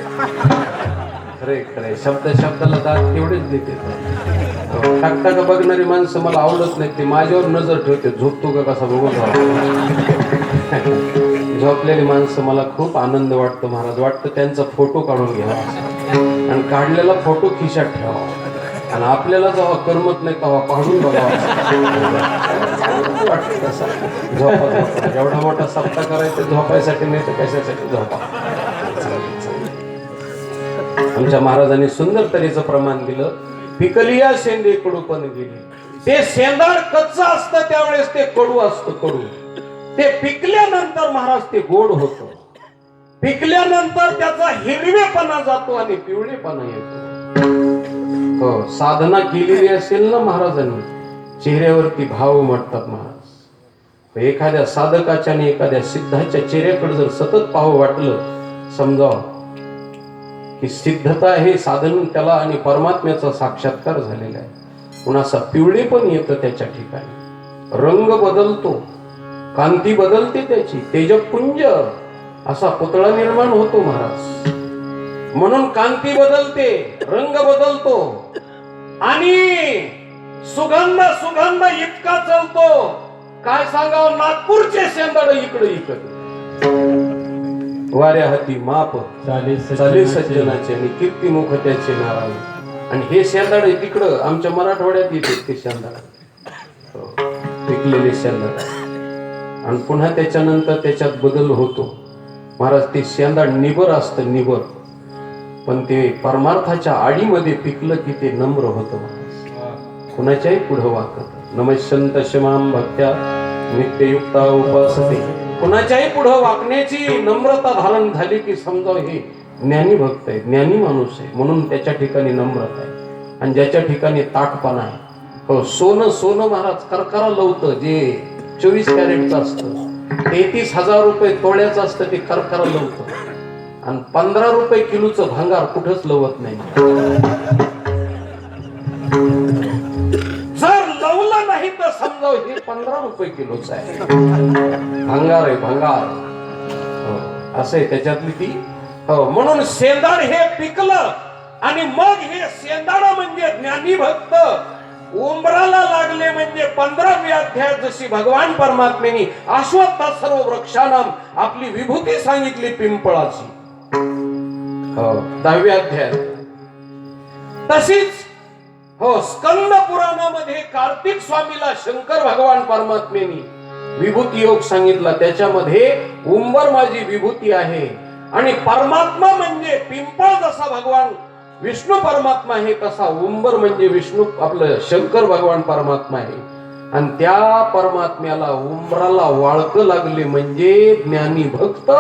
खरंय खरंय, शब्द शब्दाला दाद तेवढेच देते. टाकटाका बघणारी माणसं मला आवडत नाही, ते माझ्यावर नजर ठेवते, झोपतो का कसा बघून. झोपलेली माणसं मला खूप आनंद वाटतो महाराज, वाटतं त्यांचा फोटो काढून घ्यावा आणि काढलेला फोटो खिशात ठेवावा, आणि आपल्याला जेव्हा करमत नाही तेव्हा काढून बघावा वाटतं तसा. झोपा एवढा मोठा सप्ताह करायचा झोपायसाठी नाही तर कशासाठी, झोपा. आमच्या महाराजांनी सुंदर तऱ्हेचं प्रमाण दिलं. पिकलिया शेंडे कडू पण गेली. ते शेंदाड कच्च असतं त्यावेळेस ते कडू असतं, कडू. ते पिकल्यानंतर महाराज ते गोड होतं. पिकल्यानंतर त्याचा हिरवेपणा जातो आणि पिवळेपणा येतो. हो, साधना केलेली असेल ना महाराजांनी, चेहऱ्यावरती भाव उमटतात महाराज. एखाद्या साधकाच्या आणि एखाद्या सिद्धाच्या चेहऱ्याकडे जर सतत पाहावं वाटलं, समजा की सिद्धता हे साधन त्याला आणि परमात्म्याचा साक्षात्कार झालेला आहे. कुणाचा पिवळे पण येतं त्याच्या ठिकाणी, रंग बदलतो, कांती बदलते त्याची, तेजपुंज असा पुतळा निर्माण होतो महाराज. म्हणून कांती बदलते, रंग बदलतो, आणि सुगंध सुगंध इतका चलतो, काय सांगावं. नागपूरचे शेंदाड इकडे इकडे, वाऱ्या हाती माप चाले सज्जनाचे आणि कीर्तिमुख त्याचे नारायण. आणि हे शेंदाड तिकडं आमच्या मराठवाड्यात येते ते शेंदाड, पिकलेले शेंदाड. आणि पुन्हा त्याच्यानंतर त्याच्यात बदल होतो महाराज. ते शेंदाड निबर असतं, निबर, पण ते परमार्थाच्या आडीमध्ये पिकलं की ते नम्र होतं महाराज, कुणाच्याही पुढं वाकत. नमस्यंत शमाम भक्त्या नित्ययुक्ता उपासते. कुणाच्याही पुढं वाकण्याची नम्रता धारण झाली की समजा हे ज्ञानी भक्त आहे, ज्ञानी माणूस आहे, म्हणून त्याच्या ठिकाणी नम्रता आहे. आणि ज्याच्या ठिकाणी ताटपणा आहे, हो, सोनं सोनं महाराज करकरा लवतं, जे 24 कॅरेटचं असतं, 33,000 रुपये तोळ्याचं असतं, ते करकरा लवतं. आणि 15 रुपये किलोचं भांगार कुठंच लवत नाही. जर लवलं नाही तर समजा हे 15 रुपये किलोचं आहे, भांगार आहे, भांगार. हो, असं आहे त्याच्यातली ती. हो, म्हणून शेंदाड हे पिकलं, आणि मग हे शेंदाड म्हणजे ज्ञानी भक्त उंबराला लागले. म्हणजे 15व्या अध्यायात जशी भगवान परमात्म्याने अश्वत्थ सर्व वृक्षानाम आपली विभूती सांगितली पिंपळाची, 10व्या अध्यायात, तशीच हो स्कंद पुराणामध्ये कार्तिक स्वामीला शंकर भगवान परमात्म्याने विभूती योग सांगितला. त्याच्यामध्ये उंबर माझी विभूती आहे, आणि परमात्मा म्हणजे पिंपळ जसा भगवान विष्णू परमात्मा आहे, तसा उंबर म्हणजे विष्णू आपलं शंकर भगवान परमात्मा आहे. आणि त्या परमात्म्याला उंबराला वाळकं लागले म्हणजे ज्ञानी भक्त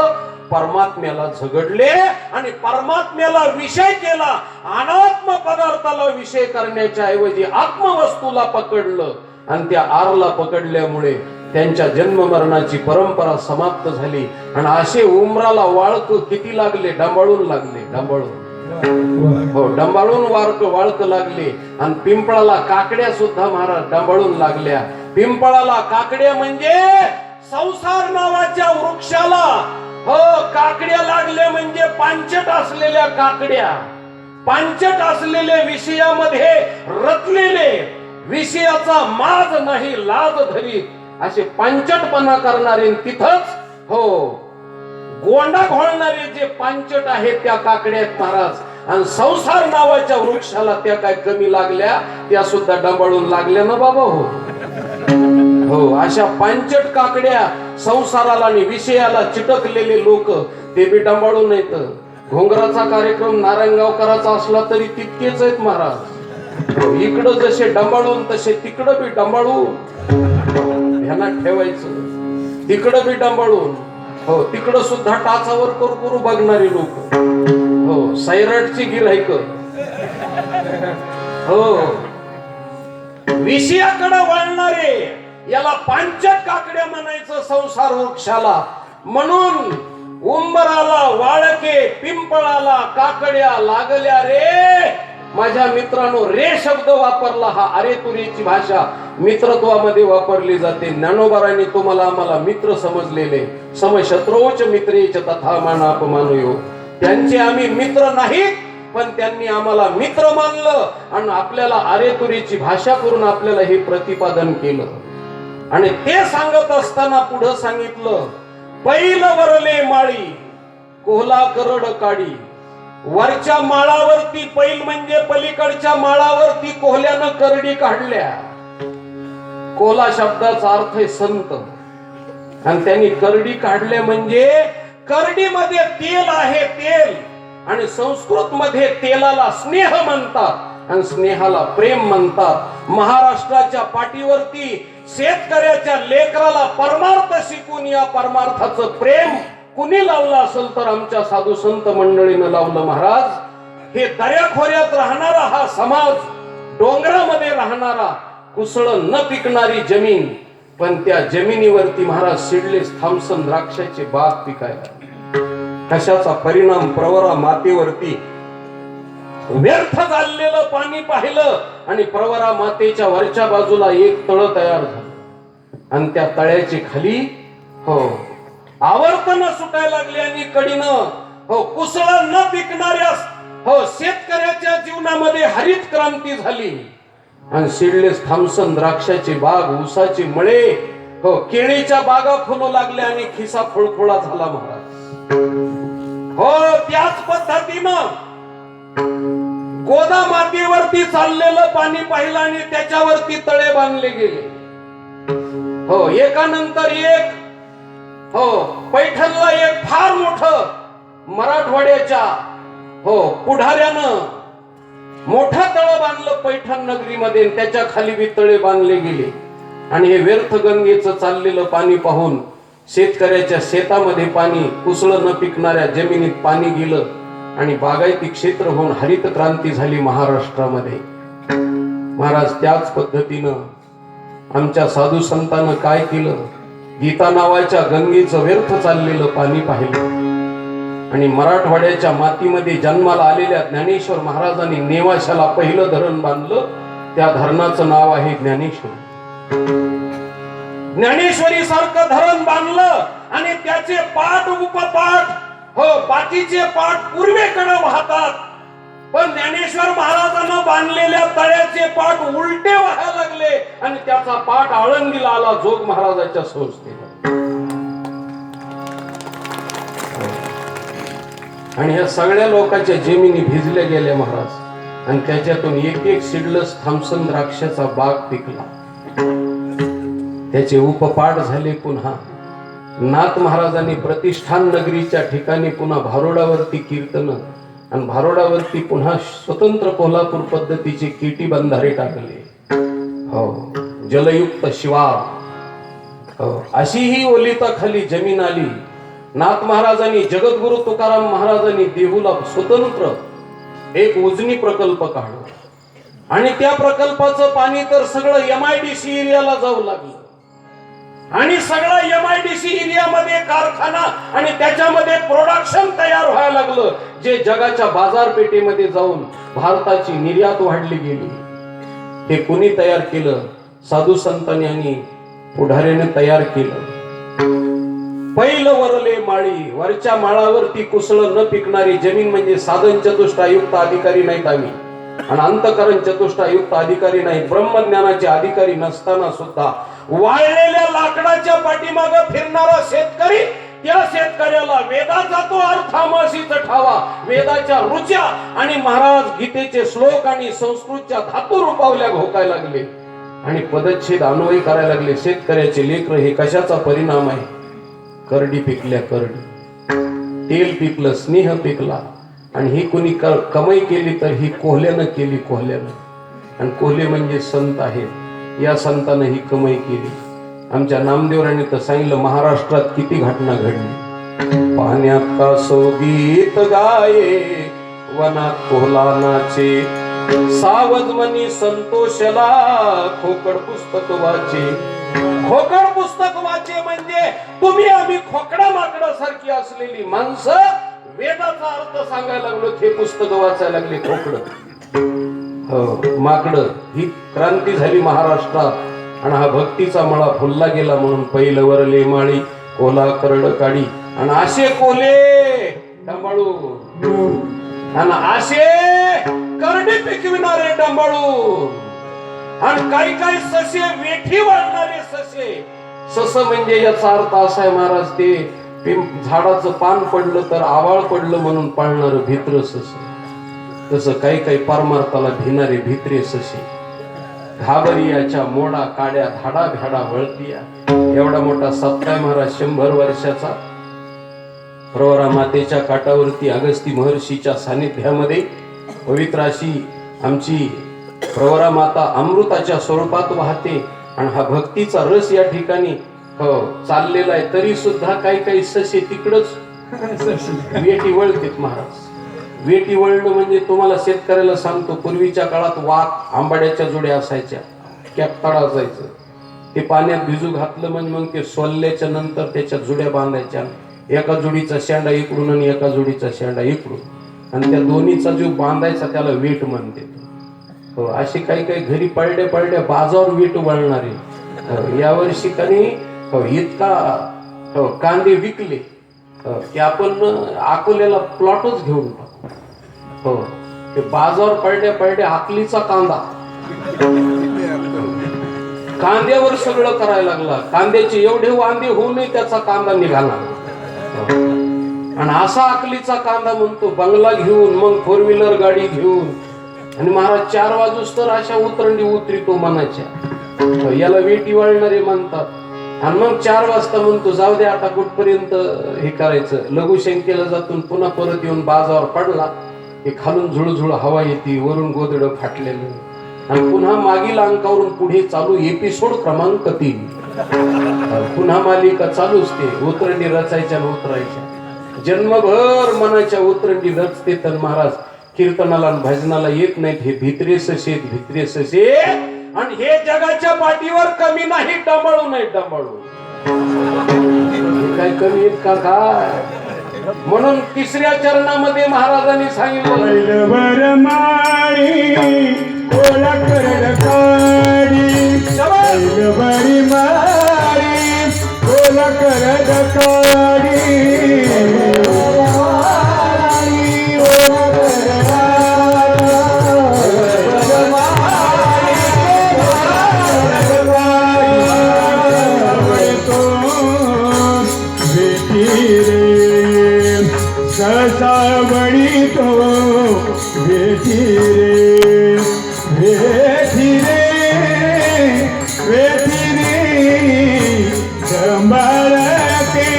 परमात्म्याला झगडले आणि परमात्म्याला विषय केला. अनात्म पदार्थाला विषय करण्याच्या ऐवजी आत्मवस्तूला पकडलं, आणि त्या आरला पकडल्यामुळे त्यांच्या जन्म मरणाची परंपरा समाप्त झाली. आणि असे उमराला वाळक किती लागले, डंबाळून लागले, डंबाळून, हो, डंबाळून वाळक लागले. आणि पिंपळाला काकड्या सुद्धा महाराज डंबाळून लागल्या. पिंपळाला काकड्या म्हणजे संसार नावाच्या वृक्षाला हो काकड्या लागल्या, म्हणजे पांचट असलेल्या काकड्या, पांचट असलेल्या विषयामध्ये रचलेले, विषयाचा माज नाही लाज धरीत असे पांचटपणा करणारे, तिथंच हो गोंडा घोळणारे जे पांचट आहेत त्या काकड्यात महाराज. आणि संसार नावाच्या वृक्षाला त्या काय कमी लागल्या, त्या सुद्धा डंबाळून लागल्या ना बाबा. हो हो, अशा पांचट काकड्या संसाराला आणि विषयाला चिटकलेले लोक ते बी डंबाळून येत. घोंगराचा कार्यक्रम नारायणगावकराचा असला तरी तितकेच आहेत महाराज. इकडं जसे डंबाळून तसे तिकडं बी डंबाळून, ध्यानात ठेवायचं. तिकडं बी डंबाळून, हो, तिकडं सुद्धा टाचावर करू करू बघणारी लोक. हो सैराटची गिऱ्हाईक हो विषयाकडे वळणारे याला पांचट काकड्या म्हणायचं संसार वृक्षाला. म्हणून उंबराला वाळके पिंपळाला काकड्या लागल्या रे. माझ्या मित्रांनो रे शब्द वापरला हा अरे तुरीची भाषा मित्रत्वामध्ये वापरली जाते. ज्ञानोबारांनी तुम्हाला आम्हाला मित्र समजलेले. समशत्रोच मित्रेच तथा मानापमानयो. त्यांचे आम्ही मित्र नाहीत पण त्यांनी आम्हाला मित्र मानलं आणि आपल्याला अरेतुरीची भाषा करून आपल्याला हे प्रतिपादन केलं. आणि ते सांगत असताना पुढे सांगितलं पैल वरले माळी कोहला करड काढी. वरच्या माळावरती पैल म्हणजे पलीकडच्या माळावरती कोहल्यानं करडी काढल्या. कोला शब्दाचा अर्थ आहे संत आणि त्यांनी करडी काढल्या म्हणजे करडीमध्ये तेल आहे तेल. आणि संस्कृत मध्ये तेलाला स्नेह म्हणतात आणि स्नेहाला प्रेम म्हणतात. महाराष्ट्राच्या पाठीवरती शेतकऱ्याच्या लेकराला परमार्थ शिकून या परमार्थाचं प्रेम कुणी लावलं असेल तर आमच्या साधू संत मंडळीनं लावलं महाराज. हे दर्याखोऱ्यात राहणारा हा समाज, डोंगरामध्ये राहणारा कुसळ न पिकणारी जमीन, पण त्या जमिनीवरती महाराज सिडलेस थॉम्सन द्राक्षाचे बाग पिकायला. कशाचा परिणाम प्रवरा मातेवरती. व्यर्थ चाललेलं पाणी पाहिलं आणि प्रवरा मातेच्या वरच्या बाजूला एक तळ तयार झालं आणि त्या तळ्याची खाली हो आवर्तन सुटायला लागली आणि कडीनं हो कुसळ न पिकणाऱ्या हो शेतकऱ्याच्या जीवनामध्ये हरित क्रांती झाली. आणि सिडलेस थॉम्सन द्राक्षाची बाग, ऊसाची मळे, हो केळीच्या बागा फुलू लागल्या आणि खिसा खुळखुळा झाला महाराज. हो त्याच पद्धतीनं गोदा मातीवरती चाललेलं पाणी पाहिलं आणि त्याच्यावरती तळे बांधले गेले. हो एकानंतर एक हो पैठणला एक फार मोठं मराठवाड्याच्या हो पुढाऱ्यानं मोठं तळ बांधलं पैठण नगरीमध्ये. त्याच्या खाली बी तळे बांधले गेले. आणि हे व्यर्थ गंगेचं चाललेलं पाणी पाहून शेतकऱ्याच्या शेतामध्ये पाणी, कुसळ न पिकणाऱ्या जमिनीत पाणी गेलं आणि बागायती क्षेत्र होऊन हरित क्रांती झाली महाराष्ट्रामध्ये. महाराज त्याच पद्धतीनं आमच्या साधू संतांनं काय केलं, गीता नावाच्या गंगेचं व्यर्थ चाललेलं पाणी पाहिलं आणि मराठवाड्याच्या मातीमध्ये जन्माला आलेल्या ज्ञानेश्वर महाराजांनी नेवाशाला पहिलं धरण बांधलं. त्या धरणाचं नाव आहे ज्ञानेश्वरी. ज्ञानेश्वरी सारखं धरण बांधलं आणि त्याचे पाठ उपपाठ हो बाकीचे पाठ पूर्वेकडे वाहतात, पण ज्ञानेश्वर महाराजांना बांधलेल्या तळ्याचे पाठ उलटे वाहायला लागले आणि त्याचा पाठ आळंदीला आला जोग महाराजाच्या संस्थेला. आणि ह्या सगळ्या लोकांच्या जमिनी भिजल्या गेल्या महाराज आणि त्याच्यातून एक एक सिडलेस थॉम्सन द्राक्षाचा बाग पिकला. त्याचे उपपाठ झाले. पुन्हा नाथ महाराजांनी प्रतिष्ठान नगरीच्या ठिकाणी पुन्हा भारोडावरती कीर्तन आणि भारोडावरती पुन्हा स्वतंत्र कोल्हापूर पद्धतीचे केटी बंधारे टाकले. हो जलयुक्त शिवार हो अशी ही ओलिता खाली जमीन आली. नाथ महाराजांनी जगद्गुरु तुकाराम महाराजांनी देहूला स्वतंत्र एक उजनी प्रकल्प काढला आणि त्या प्रकल्पाचं पाणी तर सगळं MIDC एरियाला जाऊ लागलं आणि सगळं MIDC एरियामध्ये कारखाना आणि त्याच्यामध्ये प्रोडक्शन तयार व्हायला लागलं, जे जगाच्या बाजारपेठेमध्ये जाऊन भारताची निर्यात वाढली गेली. हे कुणी तयार केलं? साधू संतांनी आणि पुढाऱ्याने तयार केलं. पैल वरले माळी, वरच्या माळावरती कुसळ न पिकणारी जमीन म्हणजे साधन चतुष्टायुक्त अधिकारी नाहीत आम्ही आणि अंतकरण चतुष्टायुक्त अधिकारी नाही, ब्रह्मज्ञानाचे अधिकारी नसताना सुद्धा वाळलेल्या लाकडाच्या पाठीमागे फिरणारा शेतकरी, त्या शेतकऱ्याला वेदाचा तो अर्थामाशीचा ठावा, वेदाच्या रुच्या आणि महाराज गीतेचे श्लोक आणि संस्कृतच्या धातू रूपावल्या घोकायला लागले आणि पदच्छेद अन्वयी करायला लागले. शेतकऱ्याचे लेकर हे कशाचा परिणाम आहे? करडी पिकल्या, करडी, तेल पिकलं, स्नेह पिकला आणि ही कोणी कमाई केली तर ही कोल्ह्यानं केली, कोल्ह्यानं. आणि कोल्हे म्हणजे संत आहेत. या संतानं ही कमाई केली. आमच्या नामदेवरांनी तर सांगितलं महाराष्ट्रात किती घटना घडली. पाण्यात कासव गीत गाये वनात कोहला नाचे, सावज मनी संतोषला खोकड पुस्तक वाचे. खोकड पुस्तक वाचे म्हणजे तुम्ही आम्ही खोकडा माकडा सारखी असलेली माणसं वेदाचा अर्थ सांगायला लागलो, हे पुस्तक वाचायला लागले खोकड. हो, माकड. ही क्रांती झाली महाराष्ट्रात आणि हा भक्तीचा मळा फुलला गेला म्हणून पहिलं वरले माळी कोला करड काढी आणि आशे कोले डंबाळू आणि आशे करडे पिकविणारे डंबाळू आणि काही काही ससे वेठी वाढणारे ससे. सस म्हणजे याचा अर्थ असा आहे महाराज, ते झाडाचं पान पडलं तर आवाळ पडलं म्हणून पाळणार भित्र सस. तसं काही काही परमार्थाला भिणारे भित्रे ससे. घाबरियाच्या मोडा काड्या धाडा भ्याडा वळतिया. एवढा मोठा सप्ताह महाराज 100 वर्षाचा प्रवरा मातेच्या काठावरती अगस्ती महर्षीच्या सानिध्यामध्ये पवित्र अशी आमची प्रवरा माता अमृताच्या स्वरूपात वाहते आणि हा भक्तीचा रस या ठिकाणी चाललेला आहे. तरी सुद्धा काही काही ससे तिकडच वेटी वळतेत महाराज. वेटी वळणं म्हणजे तुम्हाला शेतकऱ्याला सांगतो, पूर्वीच्या काळात वाघ आंबाड्याच्या जोड्या असायच्या, कॅपताळा असायचं. ते पाण्यात भिजू घातलं म्हणजे मग ते सोलल्याच्या नंतर त्याच्या जुड्या बांधायच्या. एका जोडीचा शेंडा इकडून आणि एका जोडीचा शेंडा इकडून, आणि त्या दोन्हीचा जो बांधायचा त्याला वेट म्हणते. हो, असे काही काही घरी पडल्या पडल्या बाजावर वेट वळणारे. यावर्षी कधी इतका कांदे विकले की आपण अकोल्याला प्लॉटच घेऊन टाकू. हो, ते बाजावर पडल्या पडल्या आकलीचा कांदा, कांद्यावर सगळं करायला लागला. कांद्याचे एवढे वांदे होऊ नये त्याचा कांदा निघाला. आणि असा आकलीचा कांदा म्हणतो, बंगला घेऊन मग 4 व्हीलर गाडी घेऊन आणि महाराज 4 वाजूस तर अशा उतरंडी उतरितो मनाच्या. याला वेटी वाळणारे म्हणतात. आणि मग 4 वाजता म्हणतो जाऊ दे आता कुठपर्यंत हे करायचं. लघुशंकेला जातून पुन्हा परत येऊन बाजावर पडला हे खालून झुळझुळ हवा येते, वरून गोदडं फाटलेलं आणि पुन्हा मागील अंकावरून पुढे चालू. एपिसोड क्रमांक 3 पुन्हा मालिका चालूच. ते उतरंडी रचायच्या न उतरायच्या. जन्मभर मनाच्या उतरंडी रचते. तर महाराज कीर्तनाला भजनाला येत नाहीत. हे भित्रे ससे भित्रे ससे. आणि हे जगाच्या पाठीवर कमी नाही, डंबाळू नाही डंबाळू. काय कमी आहेत का काय? म्हणून 3ऱ्या चरणामध्ये महाराजांनी सांगितलं, कोला करड काढी बरी मारी कोला करड काढी. ससावडी तो भेटी रे भेटी रे भेटी रे जंबार के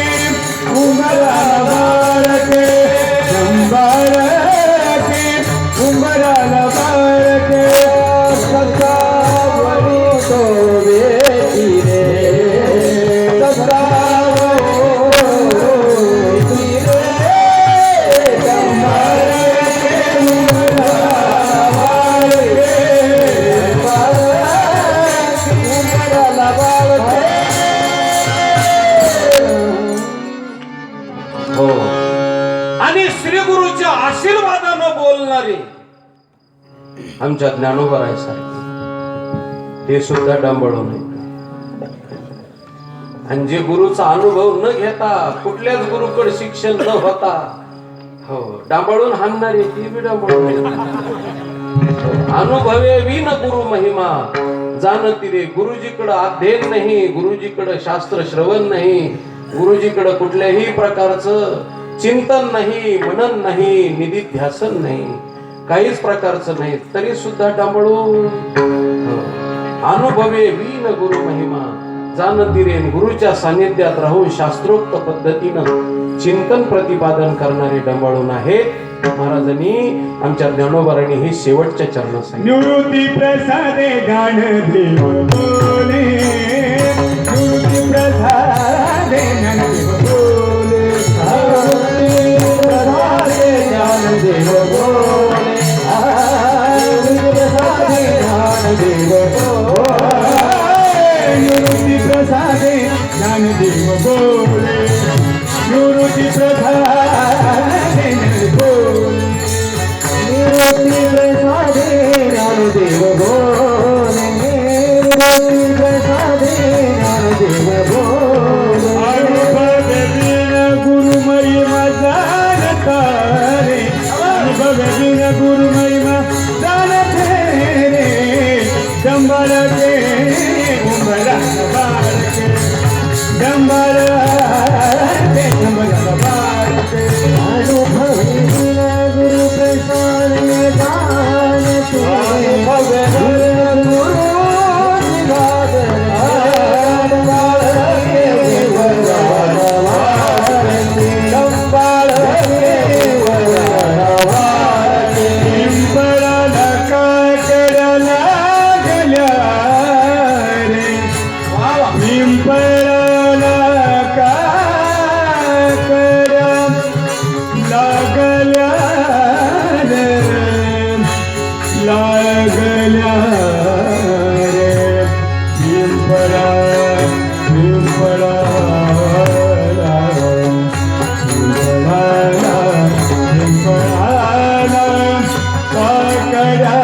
उमरा बार के जंबार के उमरा बार के ससावडी तो भेटी रे आशीर्वादानं बोलणारे आमच्या ज्ञानोबा राय सारखे ते सुद्धा डांबळू नये. आणि जे गुरुचा अनुभव न घेता, कुठल्याच गुरुकडे शिक्षण न होता हो डांबळून हाणणारे ती बी डांबळून. अनुभवे विन गुरु महिमा जाणती रे. गुरुजीकडे अध्ययन नाही, गुरुजीकडे शास्त्र श्रवण नाही, गुरुजीकडे कुठल्याही प्रकारचं चिंतन नाही, मनन नाही, निधिध्यासन नाही, काहीच प्रकारचं नाही, तरी सुद्धा डांबळून. अनुभवे विन गुरु महिमा जाणती रे. गुरुच्या सानिध्यात राहून शास्त्रोक्त पद्धतीनं चिंतन प्रतिपादन करणारे डांबळून आहेत. महाराजांनी आमच्या ज्ञानोबारांनी हे शेवटच्या चरणात सांगितले. निवृत्ती प्रसादे ज्ञानदेव बोले, निवृत्ती प्रसादे ज्ञानदेव बोले, निवृत्ती प्रसादे ज्ञानदेव बोले. बाळके उमरा बाळके डंबळके उमरा बाळके अनुभवी गुरु प्रसाद दान तुझे गुरु लागल्या रे पिंपळा पिंपळा पिंपळाला पिंपळाला काकडा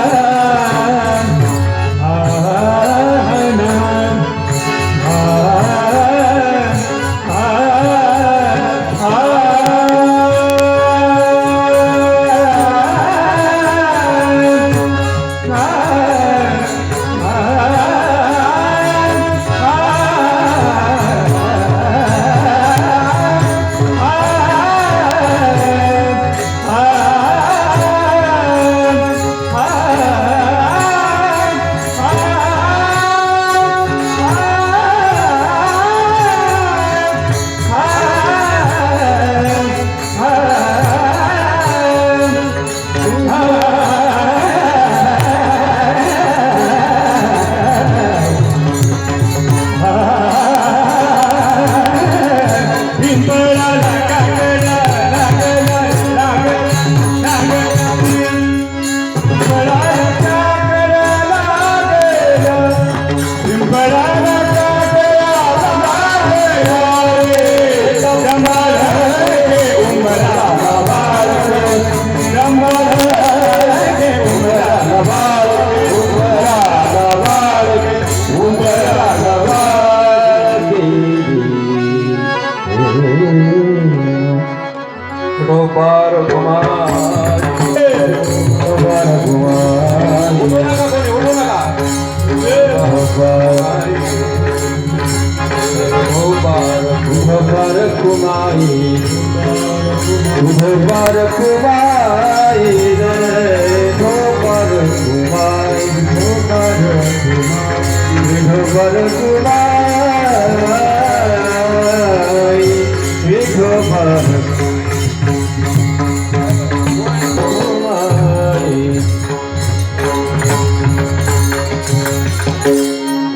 आना गोपाल कुमार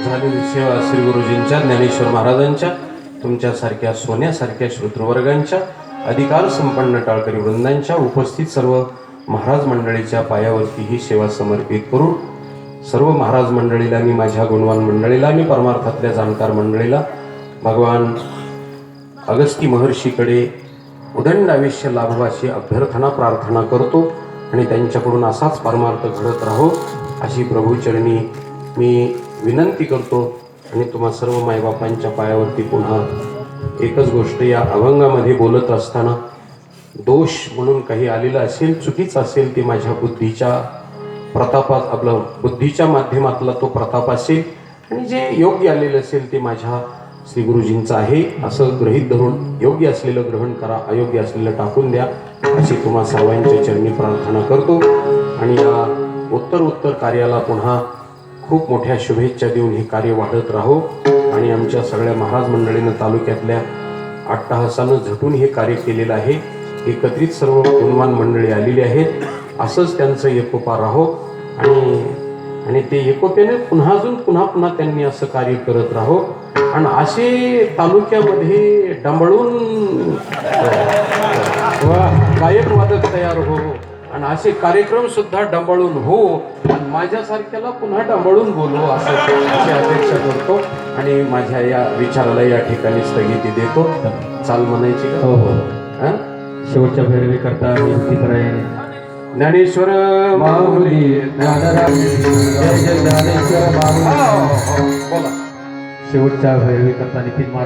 झालेली सेवा श्री गुरुजींच्या ज्ञानेश्वर महाराजांच्या तुमच्यासारख्या सोन्यासारख्या श्रोतृवर्गांच्या अधिकार संपन्न टाळकरी वृंदांच्या उपस्थित सर्व महाराज मंडळीच्या पायावरती ही सेवा समर्पित करून सर्व महाराज मंडळीला मी माझ्या गुणवान मंडळीला मी परमार्थातल्या जाणकार मंडळीला भगवान अगस्ती महर्षीकडे उदंड आयुष्य लाभवाची अभ्यर्थना प्रार्थना करतो आणि त्यांच्याकडून असाच परमार्थ घडत राहो अशी प्रभूचरणी मी विनंती करतो आणि तुम्हा सर्व मायबापांच्या पायावरती पुन्हा एकच गोष्ट या अभंगामध्ये बोलत असताना दोष म्हणून काही आलेला असेल चुकीचं असेल ते माझ्या बुद्धीच्या प्रतापात आपलं बुद्धीच्या माध्यमातला तो प्रताप असेल आणि जे योग्य आलेलं असेल ते माझ्या श्री गुरुजींचं आहे असं गृहीत धरून योग्य असलेलं ग्रहण करा अयोग्य असलेलं टाकून द्या अशी तुम्हा सर्वांच्या चरणी प्रार्थना करतो आणि या उत्तर कार्याला पुन्हा खूप मोठ्या शुभेच्छा देऊन हे कार्य वाढत राहो आणि आमच्या सगळ्या महाराज मंडळीनं तालुक्यातल्या अट्टहासानं झटून हे कार्य केलेलं आहे एकत्रित सर्व गुणवान मंडळी आलेली आहेत असंच त्यांचं एकोपा राहो आणि ते एकोप्याने पुन्हा पुन्हा त्यांनी असं कार्य करत राहो आणि असे तालुक्यामध्ये डंबळून गायक वादक तयार हो आणि असे कार्यक्रम सुद्धा डंबळून हो आणि माझ्यासारख्याला पुन्हा डंबळून बोलवो असं अशी अपेक्षा करतो आणि माझ्या या विचाराला या ठिकाणी स्थगिती देतो चाल म्हणायची का हो हा? शेवटच्या भैरवी करता विनंती करायला ज्ञानेश्वर माऊली ज्ञानराज जय जय ज्ञानेश्वर माऊली बोला शेवटच्या भैरवी करता नितीन महाराज